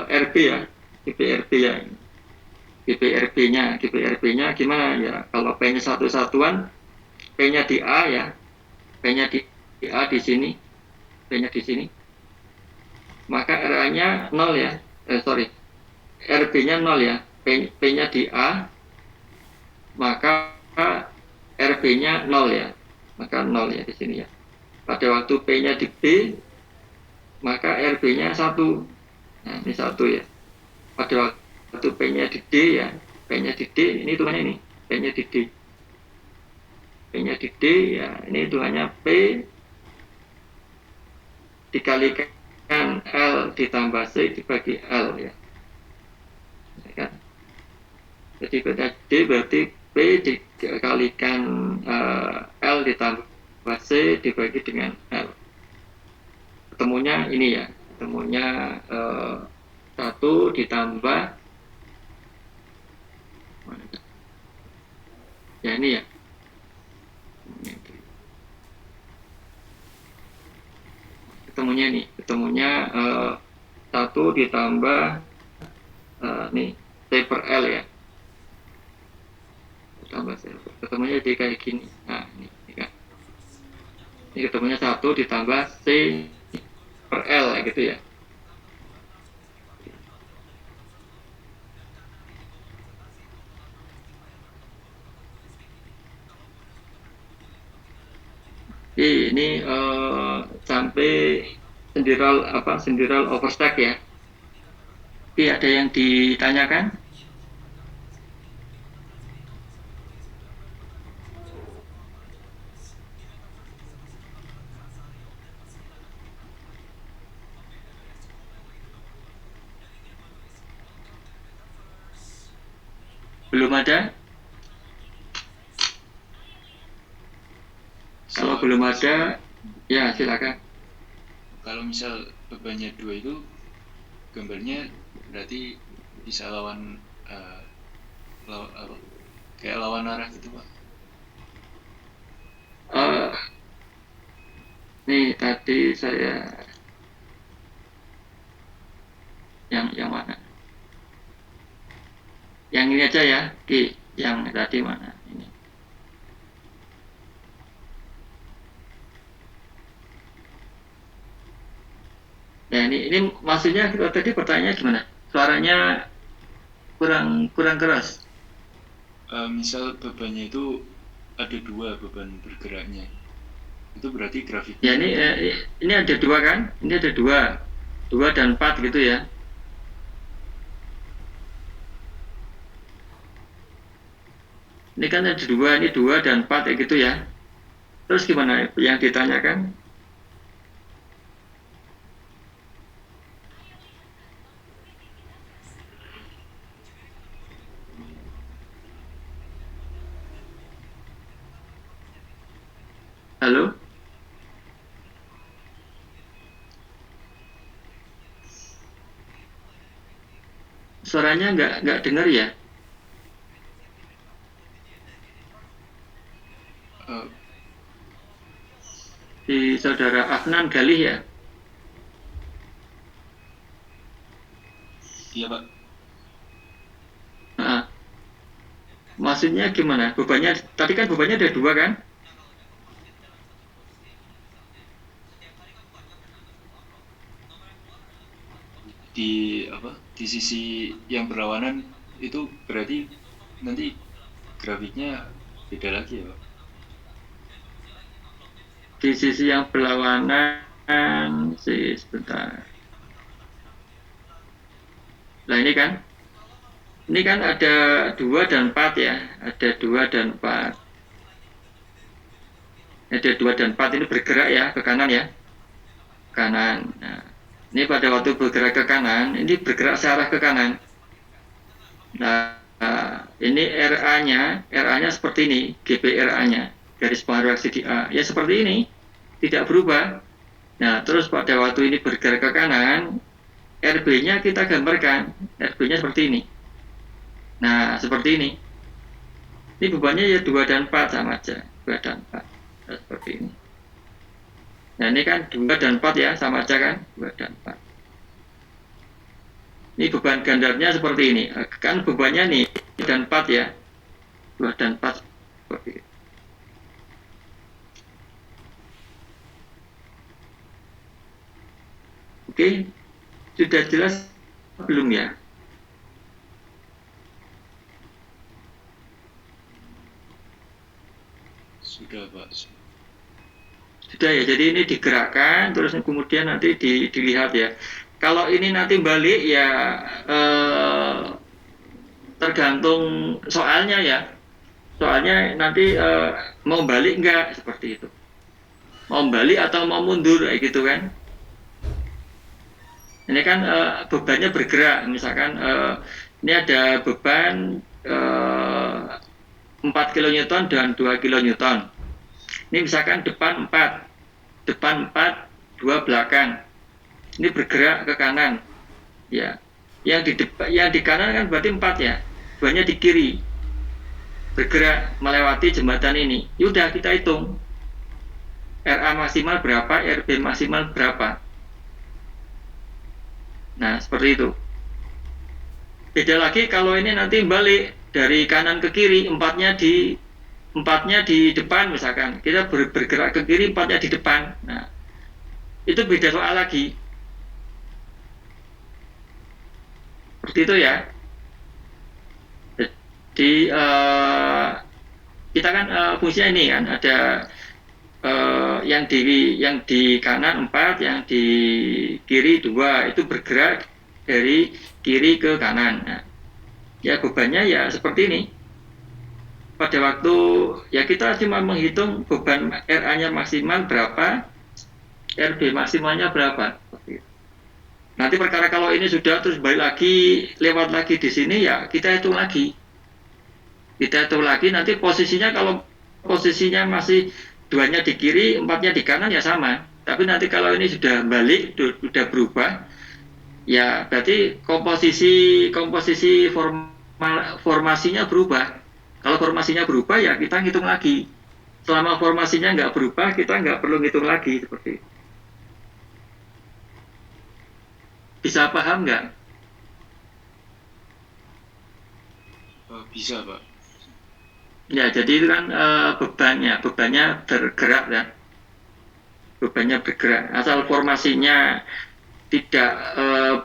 RB ya, GPRB ya. GPRB-nya gimana ya? Kalau P-nya satu satuan, P-nya di A ya, P-nya di A di sini, P-nya di sini, maka RA-nya 0 ya, RB-nya 0 ya, P-nya di A, maka RB-nya 0 ya, maka 0 ya di sini ya. Pada waktu P-nya di B, maka RB-nya 1. Nah, ini 1 ya. Pada waktu P-nya di D ya, P-nya di D, ini hitungannya ini, P-nya di D. P-nya di D ya, ini hitungannya P dikalikan L ditambah C dibagi L ya. Jadi D berarti P dikalikan L ditambah C dibagi dengan L. Ketemunya ini ya, ketemunya 1 ditambah ya ini ya. Ketemunya ini, ketemunya 1 ditambah nih C per L ya. Tambah C, ketemunya jadi kayak gini. Nah, ini kan. Ini ketemunya 1 ditambah C per L ya gitu ya. Ini sampai sendiral overstack ya. Oke, ada yang ditanyakan? Belum ada? Kalau belum ada, ya silakan. Kalau misal bebannya 2 itu gambarnya berarti bisa lawan kayak lawan arah gitu Pak. Nih tadi saya yang mana? Yang ini aja ya, Ki. Yang tadi mana? Ini. Nah ini maksudnya tadi pertanyaannya gimana? Suaranya kurang keras. Misal bebannya itu ada 2 beban bergeraknya, itu berarti Ya grafiknya ini ada 2 kan? Ini ada 2 dan 4 gitu ya. Ini kan ada 2, ini 2 dan 4 ya gitu ya. Terus gimana yang ditanyakan? Halo? Suaranya nggak dengar ya? Di saudara Afnan Galih ya? iya Pak. Nah, maksudnya gimana? Bebannya, tadi kan bebannya ada 2 kan? Di sisi yang berlawanan itu berarti nanti grafiknya beda lagi ya Pak. Di sisi yang berlawanan sih sebentar. Nah ini kan ada 2 dan 4 ya, ada 2 dan 4. Ada 2 dan 4 ini bergerak ya ke kanan ya, kanan. Nah, ini pada waktu bergerak ke kanan, ini bergerak searah ke kanan. Nah, ini RA-nya seperti ini, GPRA-nya, garis pengaruh aksi di A. Ya seperti ini, tidak berubah. Nah, terus pada waktu ini bergerak ke kanan, RB-nya kita gambarkan, RB-nya seperti ini. Nah, seperti ini. Ini bebannya ya 2 dan 4 sama aja, 2 dan 4. Nah, seperti ini. Nah, ini kan 2 dan 4 ya, sama aja kan, 2 dan 4. Ini beban gandarnya seperti ini. Kan bebannya nih 2 dan 4 ya. 2 dan 4 seperti ini. Oke, sudah jelas belum ya? Sudah Pak. Sudah ya, jadi ini digerakkan, terus kemudian nanti dilihat ya. Kalau ini nanti balik ya tergantung soalnya ya. Soalnya nanti mau balik enggak, seperti itu. Mau balik atau mau mundur, kayak gitu kan. Ini kan bebannya bergerak, misalkan ini ada beban 4 kN dan 2 kN. Ini misalkan depan 4, 2 belakang. Ini bergerak ke kanan. Ya. Yang di kanan kan berarti 4 ya. 2-nya di kiri. Bergerak melewati jembatan ini. Yaudah kita hitung. RA maksimal berapa, RB maksimal berapa. Nah, seperti itu. Beda lagi kalau ini nanti balik dari kanan ke kiri, empatnya di depan misalkan. Kita bergerak ke kiri, 4-nya di depan. Nah, itu beda soal lagi. Seperti itu ya. Jadi kita kan fungsinya ini kan ada yang di kanan 4, yang di kiri 2, itu bergerak dari kiri ke kanan. Nah, ya bebannya ya seperti ini. Pada waktu ya kita cuma menghitung beban RA-nya maksimal berapa, RB maksimalnya berapa. Nanti perkara kalau ini sudah terus balik lagi, lewat lagi di sini ya kita hitung lagi. Kita hitung lagi nanti posisinya, kalau posisinya masih 2-nya di kiri, 4-nya di kanan ya sama. Tapi nanti kalau ini sudah balik, sudah berubah, ya berarti komposisi formasinya berubah. Kalau formasinya berubah ya kita ngitung lagi. Selama formasinya nggak berubah, kita nggak perlu ngitung lagi, seperti itu. Bisa paham nggak? Bisa, Pak. Ya, jadi itu kan bebannya bergerak kan. Bebannya bergerak. Asal formasinya tidak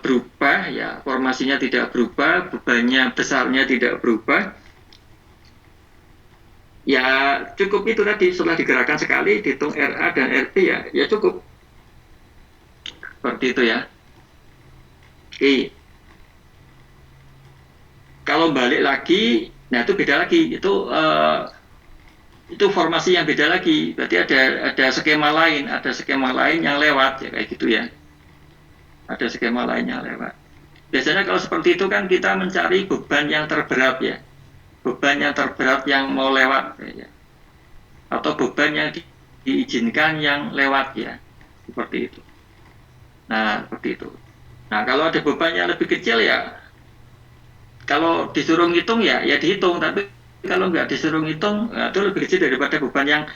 berubah, ya formasinya tidak berubah, bebannya besarnya tidak berubah. Ya cukup itu tadi, setelah digerakkan sekali, dihitung RA dan RB ya cukup. Seperti itu ya. Oke. Kalau balik lagi, nah itu beda lagi. Itu formasi yang beda lagi. Berarti ada skema lain yang lewat ya, kayak gitu ya. Ada skema lain yang lewat. Biasanya kalau seperti itu kan kita mencari beban yang terberat ya. Beban yang terberat yang mau lewat ya. Atau beban yang diizinkan yang lewat ya. Seperti itu. Nah, seperti itu. Nah, kalau ada beban yang lebih kecil ya, kalau disuruh ngitung ya dihitung. Tapi kalau nggak disuruh ngitung, itu lebih kecil daripada beban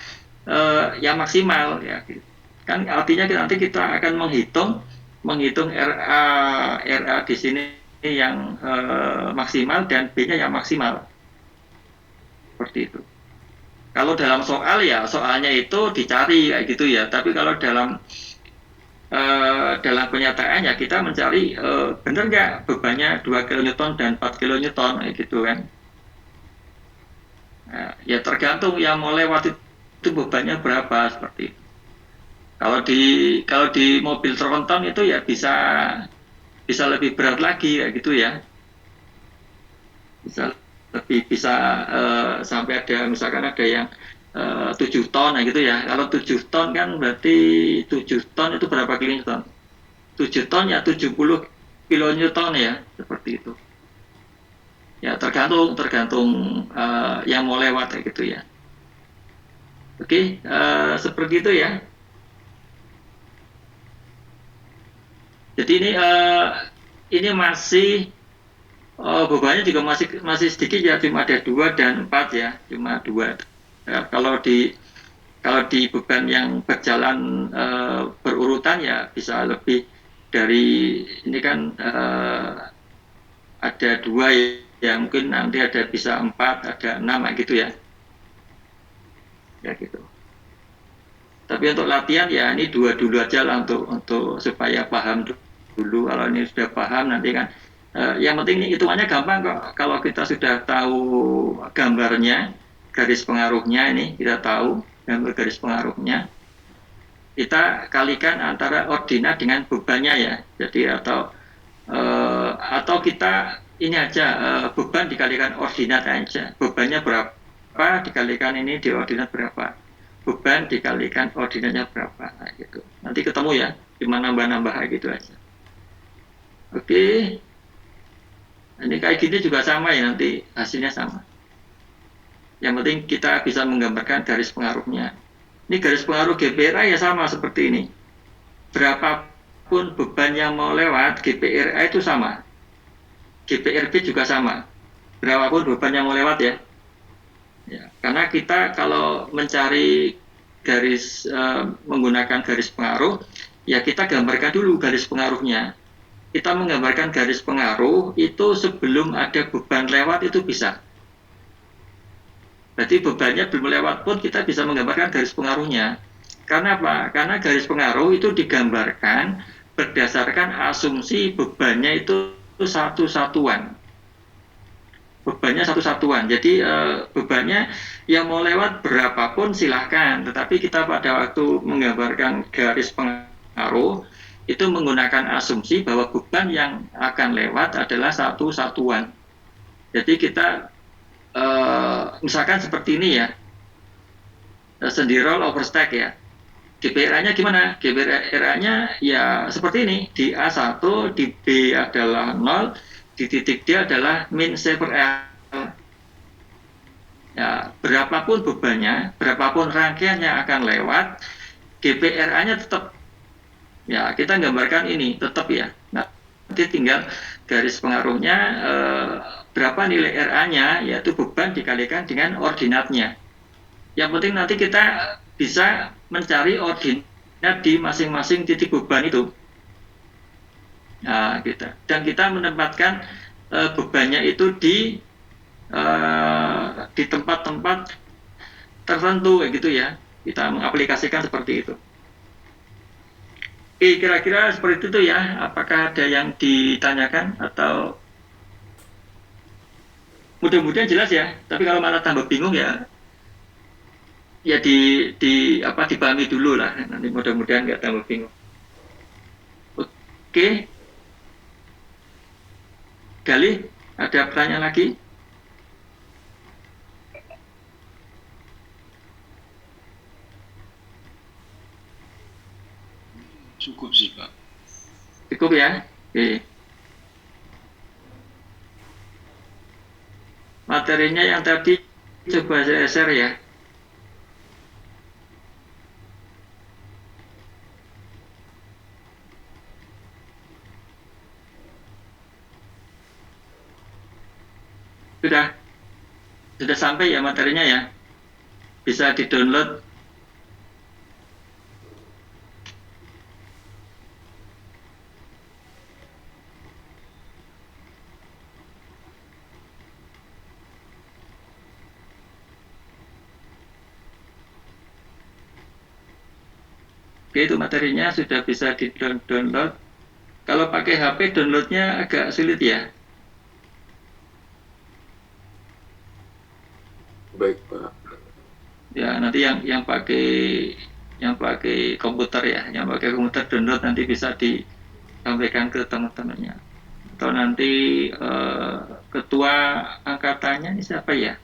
yang maksimal ya. Kan artinya nanti kita akan menghitung RA di sini yang maksimal dan B-nya yang maksimal. Seperti itu. Kalau dalam soal ya soalnya itu dicari kayak gitu ya. Tapi kalau dalam kenyataan ya kita mencari benar nggak bebannya 2 kN dan 4 kN kayak gitu kan. Nah, ya tergantung yang mau lewat itu bebannya berapa, seperti itu. Kalau di mobil tronton itu ya bisa lebih berat lagi kayak gitu ya. Bisa sampai ada, misalkan ada yang 7 ton gitu ya. Kalau 7 ton kan berarti 7 ton itu berapa kilonewton? 7 ton ya 70 kilonewton ya, seperti itu. Ya tergantung yang mau lewat kayak gitu ya. Oke, seperti itu ya. Jadi ini masih bebannya juga masih sedikit ya, cuma ada 2 dan 4 ya, cuma 2. Kalau di beban yang berjalan berurutan ya bisa lebih dari ini kan, ada 2 ya, mungkin nanti ada bisa 4, ada 6 gitu ya. Ya gitu. Tapi untuk latihan ya ini 2 dulu aja lah untuk supaya paham dulu. Kalau ini sudah paham nanti kan yang penting ini hitungannya gampang kok. Kalau kita sudah tahu gambarnya, garis pengaruhnya ini kita tahu gambar garis pengaruhnya, kita kalikan antara ordinat dengan bebannya ya. Jadi atau kita ini aja, beban dikalikan ordinat aja. Bebannya berapa dikalikan ini di ordinat berapa. Beban dikalikan ordinatnya berapa. Nah, gitu. Nanti ketemu ya, cuma nambah-nambah gitu aja. Oke. Ini kayak gini juga sama ya, nanti hasilnya sama. Yang penting kita bisa menggambarkan garis pengaruhnya. Ini garis pengaruh GPRA ya sama seperti ini. Berapapun beban yang mau lewat, GPRA itu sama. GPRB juga sama. Berapapun beban yang mau lewat ya. Ya, karena kita kalau mencari garis menggunakan garis pengaruh, ya kita gambarkan dulu garis pengaruhnya. Kita menggambarkan garis pengaruh itu sebelum ada beban lewat itu bisa. Berarti bebannya belum lewat pun kita bisa menggambarkan garis pengaruhnya. Karena apa? Karena garis pengaruh itu digambarkan berdasarkan asumsi bebannya itu satu satuan. bebannya satu satuan. Jadi bebannya yang mau lewat berapapun silahkan, tetapi kita pada waktu menggambarkan garis pengaruh itu menggunakan asumsi bahwa beban yang akan lewat adalah satu satuan. Jadi kita misalkan seperti ini ya, sendirol overstack ya. GPRA-nya gimana? GPRA-nya ya seperti ini, di A1, di B adalah 0, di titik D adalah min C per L. Ya, berapapun bebannya, berapapun rangkaian yang akan lewat, GPRA-nya tetap. Ya, kita gambarkan ini, tetap ya. Nah, nanti tinggal garis pengaruhnya, berapa nilai RA-nya, yaitu beban dikalikan dengan ordinatnya. Yang penting nanti kita bisa mencari ordinat di masing-masing titik beban itu. Nah, dan kita menempatkan bebannya itu di tempat-tempat tertentu kayak gitu ya. Kita mengaplikasikan seperti itu. Oke, kira-kira seperti itu ya. Apakah ada yang ditanyakan atau mudah-mudahan jelas ya. Tapi kalau malah tambah bingung ya dipahami dulu lah, nanti mudah-mudahan nggak tambah bingung. Oke, Gali, ada pertanyaan lagi? Cukup sih Pak. Cukup ya. Oke. Materinya yang tadi coba saya share ya. Sudah sampai ya materinya ya, bisa di-download. Oke, itu materinya sudah bisa di-download. Kalau pakai HP downloadnya agak sulit ya. Baik Pak. Ya nanti yang pakai komputer ya, yang pakai komputer download nanti bisa disampaikan ke teman-temannya. Atau nanti ketua angkatannya ini siapa ya?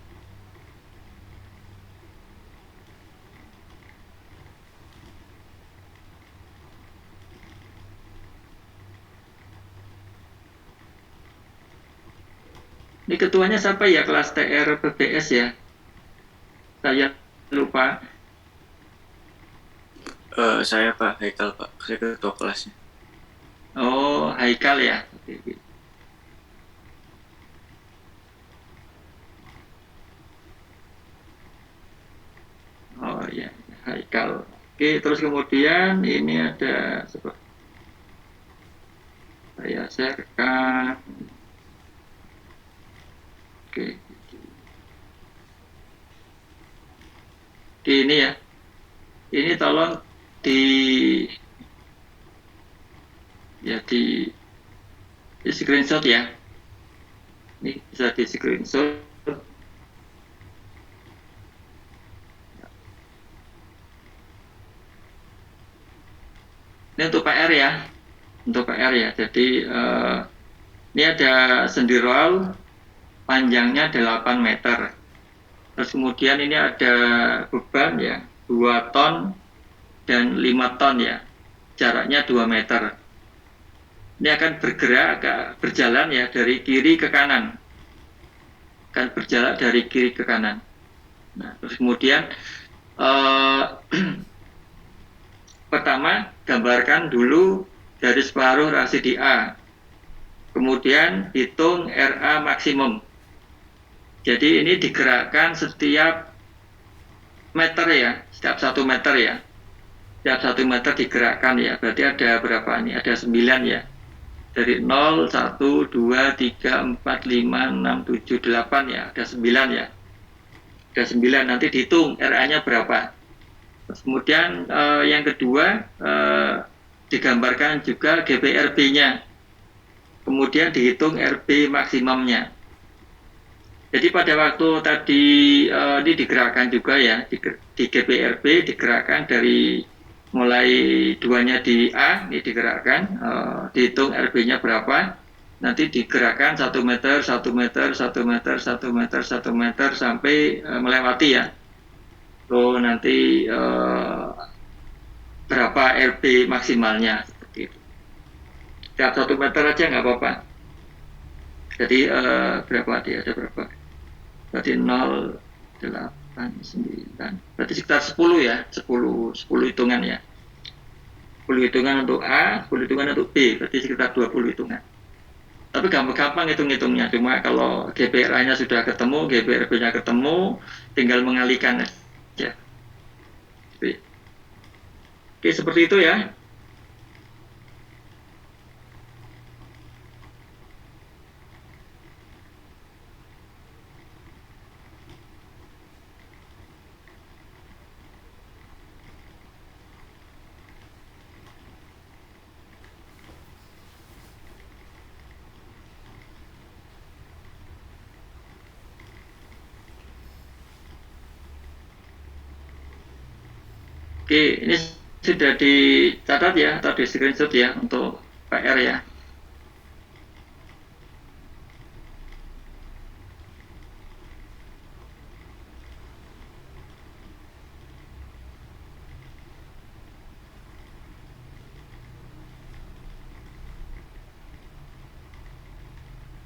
Ini ketuanya siapa ya, kelas TR PBS ya? Saya lupa. Saya Pak Haikal Pak, saya ketua kelasnya. Oh, Haikal ya. Oh ya, Haikal. Oke, terus kemudian ini ada saya sharekan. Oke. Ini ya. Ini tolong di screenshot ya. Ini bisa di screenshot. Ini untuk PR ya. Untuk PR ya. Jadi ini ada sendirol panjangnya 8 meter. Terus kemudian ini ada beban ya 2 ton dan 5 ton ya. Jaraknya 2 meter. Ini akan berjalan ya dari kiri ke kanan. Akan berjalan dari kiri ke kanan. Nah, terus kemudian pertama gambarkan dulu garis paruh rasidi A. Kemudian hitung RA maksimum. Jadi ini digerakkan setiap meter ya, setiap 1 meter ya. Setiap 1 meter digerakkan ya, berarti ada berapa ini? Ada 9 ya. Dari 0, 1, 2, 3, 4, 5, 6, 7, 8 ya, ada 9 ya. Ada 9, nanti dihitung RA-nya berapa. Terus kemudian yang kedua, digambarkan juga GPRB-nya. Kemudian dihitung RB maksimumnya. Jadi pada waktu tadi ini digerakkan juga ya di GPRB digerakkan dari mulai duanya di A ini digerakkan dihitung RB-nya berapa nanti digerakkan 1 meter 1 meter 1 meter 1 meter 1 meter sampai melewati ya. Lalu nanti berapa RB maksimalnya seperti itu. Tiap 1 meter aja nggak apa-apa. Jadi berapa dia ada berapa? Berarti 0, 8, 9. Berarti sekitar 10 ya, 10 hitungan ya. 10 hitungan untuk A, 10 hitungan untuk B, berarti sekitar 20 hitungan. Tapi gampang-gampang hitung-hitungnya, cuma kalau GPRA-nya sudah ketemu, GPRB-nya ketemu, tinggal mengalihkan aja. Oke, seperti itu ya. Oke, ini sudah dicatat ya atau di screenshot ya untuk PR ya.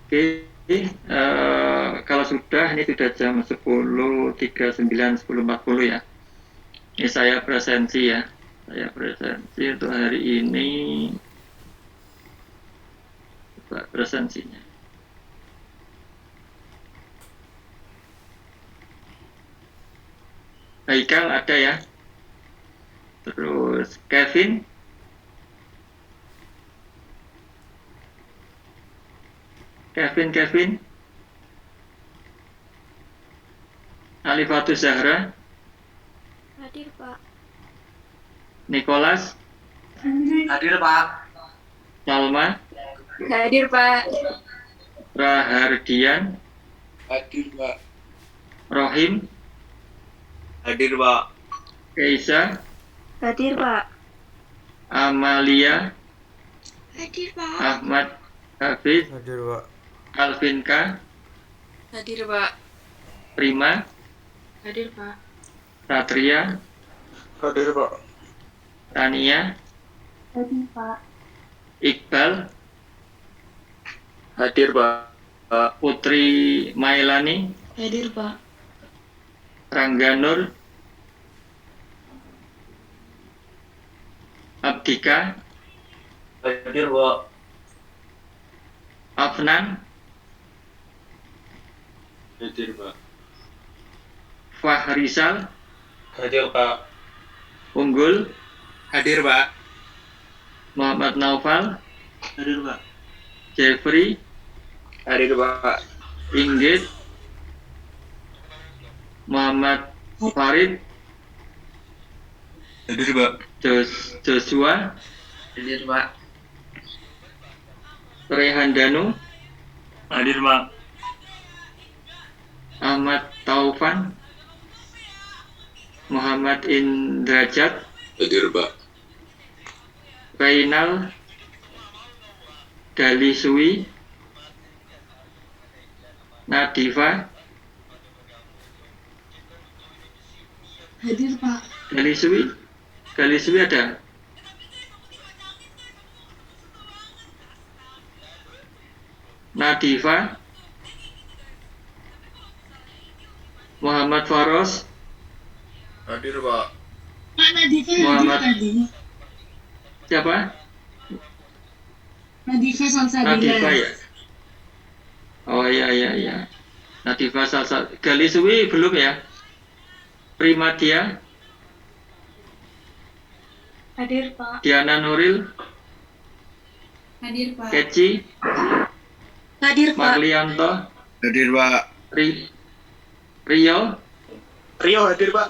Oke, kalau sudah ini sudah jam 10.39, 10.40 ya. Ini saya presensi ya. Saya presensi untuk hari ini. Coba presensinya. Haikal ada ya. Terus Kevin. Kevin. Alifatus Zahra. Hadir, Pak. Nicholas. Hadir, Pak. Salma. Hadir, Pak. Rahardian. Hadir, Pak. Rohim. Hadir, Pak. Keisa. Hadir, Pak. Amalia. Hadir, Pak. Ahmad Hafiz. Hadir, Pak. Alvinka. Hadir, Pak. Prima. Hadir, Pak. Satria. Hadir, Pak. Tania. Hadir, Pak. Iqbal. Hadir, Pak. Putri Mailani. Hadir, Pak. Rangga Nur. Abdika. Hadir, Pak. Afnan. Hadir, Pak. Fahrizal. Hadir, Pak. Unggul. Hadir, Pak. Muhammad Naufal. Hadir, Pak. Jeffrey. Hadir, Pak. Inggit. Muhammad Farid. Hadir, Pak. Joshua. Hadir, Pak. Rehan Danu. Hadir, Pak. Ahmad Taufan. Muhammad Indrajat. Hadir, Pak. Rainal. Dalisui. Nadifa. Hadir, Pak. Dalisui ada. Nadifa. Muhammad Faros. Hadir, Pak. Pak Nadifa Muhammad. hadir tadi. Siapa? Nadifa Salsabila. Nadifa ya. Oh iya. Nadifa Salsa. Dalisui belum ya? Primadia. Hadir, Pak. Diana Nuril. Hadir, Pak. Keci. Hadir, Pak. Marlianto. Hadir, Pak. Rio. Rio hadir, Pak.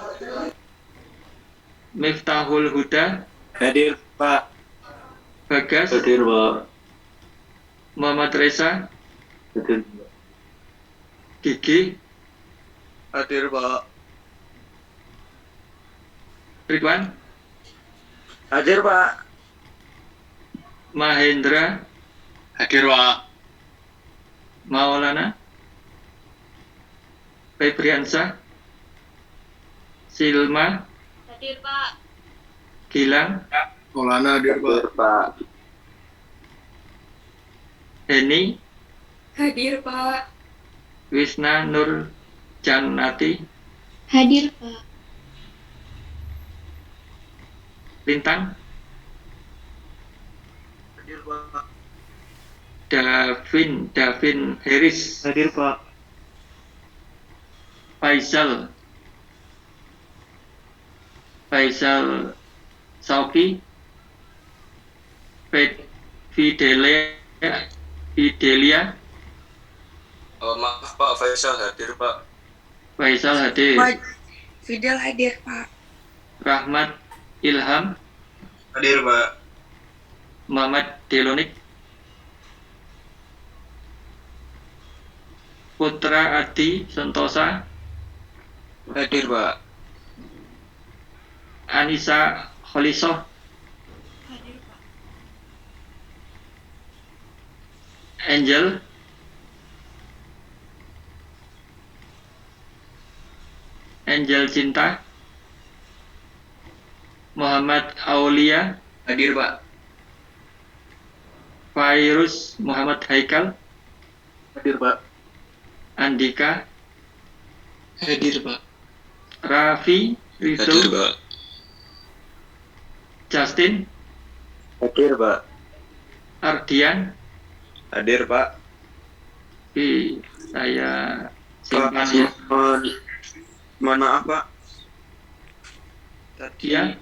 Miftahul Huda. Hadir, Pak. Bagas. Hadir, Pak. Muhammad Reza. Hadir, Pak. Gigi, Hadir Pak. Ridwan, Hadir Pak. Mahendra, Hadir Pak. Maulana, Febriansyah, Silma, Hadir Pak. Gilang, Maulana hadir Pak. Heni, Hadir Pak. Wisna Nur Jannati, Hadir Pak. Lintang, Hadir Pak. Davin Harris, Hadir Pak. Faisal Sauki, Fidelia, Maaf Pak, Faisal hadir Pak. Faisal hadir, Fidel hadir Pak. Rahmat Ilham, Hadir Pak. Muhammad Delonik, Putra Adi Sentosa, Hadir Pak. Anissa Kholisoh, Hadir Pak. Angel Cinta, Muhammad Aulia, Hadir Pak. Fairuz Muhammad Haikal, Hadir Pak. Andika, Hadir Pak. Raffi Ridho, Pak. Justin, Hadir Pak. Ardian. Hadir Pak. Saya simpan ya. Mohon maaf Pak. Tadi Ya.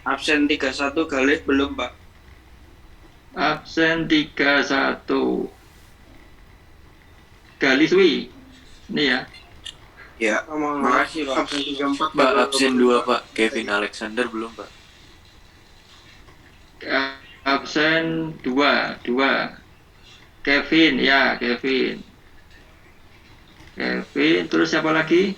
absen 31 Galih belum Pak. Absen 31 Galiswi. Ini ya. Ya. Makasih Pak. Absen 34 Pak, absen 2 Pak. Kevin Alexander belum Pak. Absen 2 Kevin ya, Kevin. Terus siapa lagi?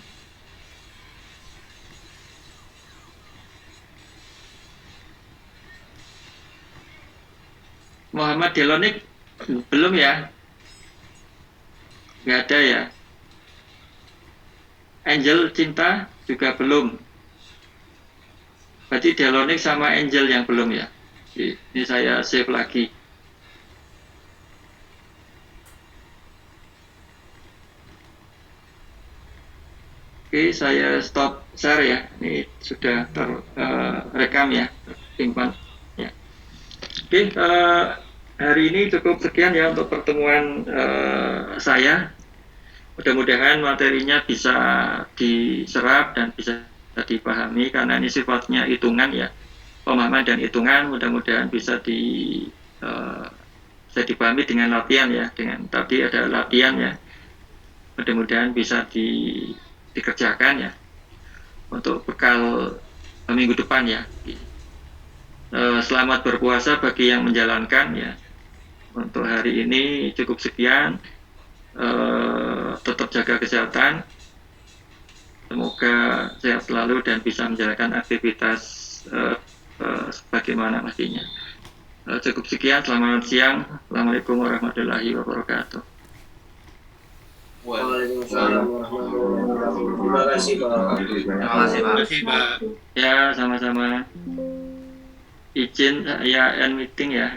Muhammad Delonik belum ya? Nggak ada ya. Angel Cinta juga belum. Berarti Delonik sama Angel yang belum ya. Ini saya save lagi. Oke, saya stop share ya. Ini sudah terekam ya, simpan. Ya. Oke, hari ini cukup sekian ya untuk pertemuan saya. Mudah-mudahan materinya bisa diserap dan bisa dipahami karena ini sifatnya hitungan ya, pemahaman dan hitungan. Mudah-mudahan bisa dipahami dengan latihan ya, dengan tadi ada latihan ya. Mudah-mudahan bisa dikerjakan ya untuk bekal minggu depan ya. Selamat berpuasa bagi yang menjalankan ya. Untuk hari ini cukup sekian. Tetap jaga kesehatan. Semoga sehat selalu dan bisa menjalankan aktivitas sebagaimana mestinya. Cukup sekian. Selamat siang. Assalamualaikum warahmatullahi wabarakatuh. Waalaikumsalam warahmatullahi wabarakatuh. Terima kasih Pak. Terima kasih Pak. Ya, sama-sama. Izin saya end meeting ya.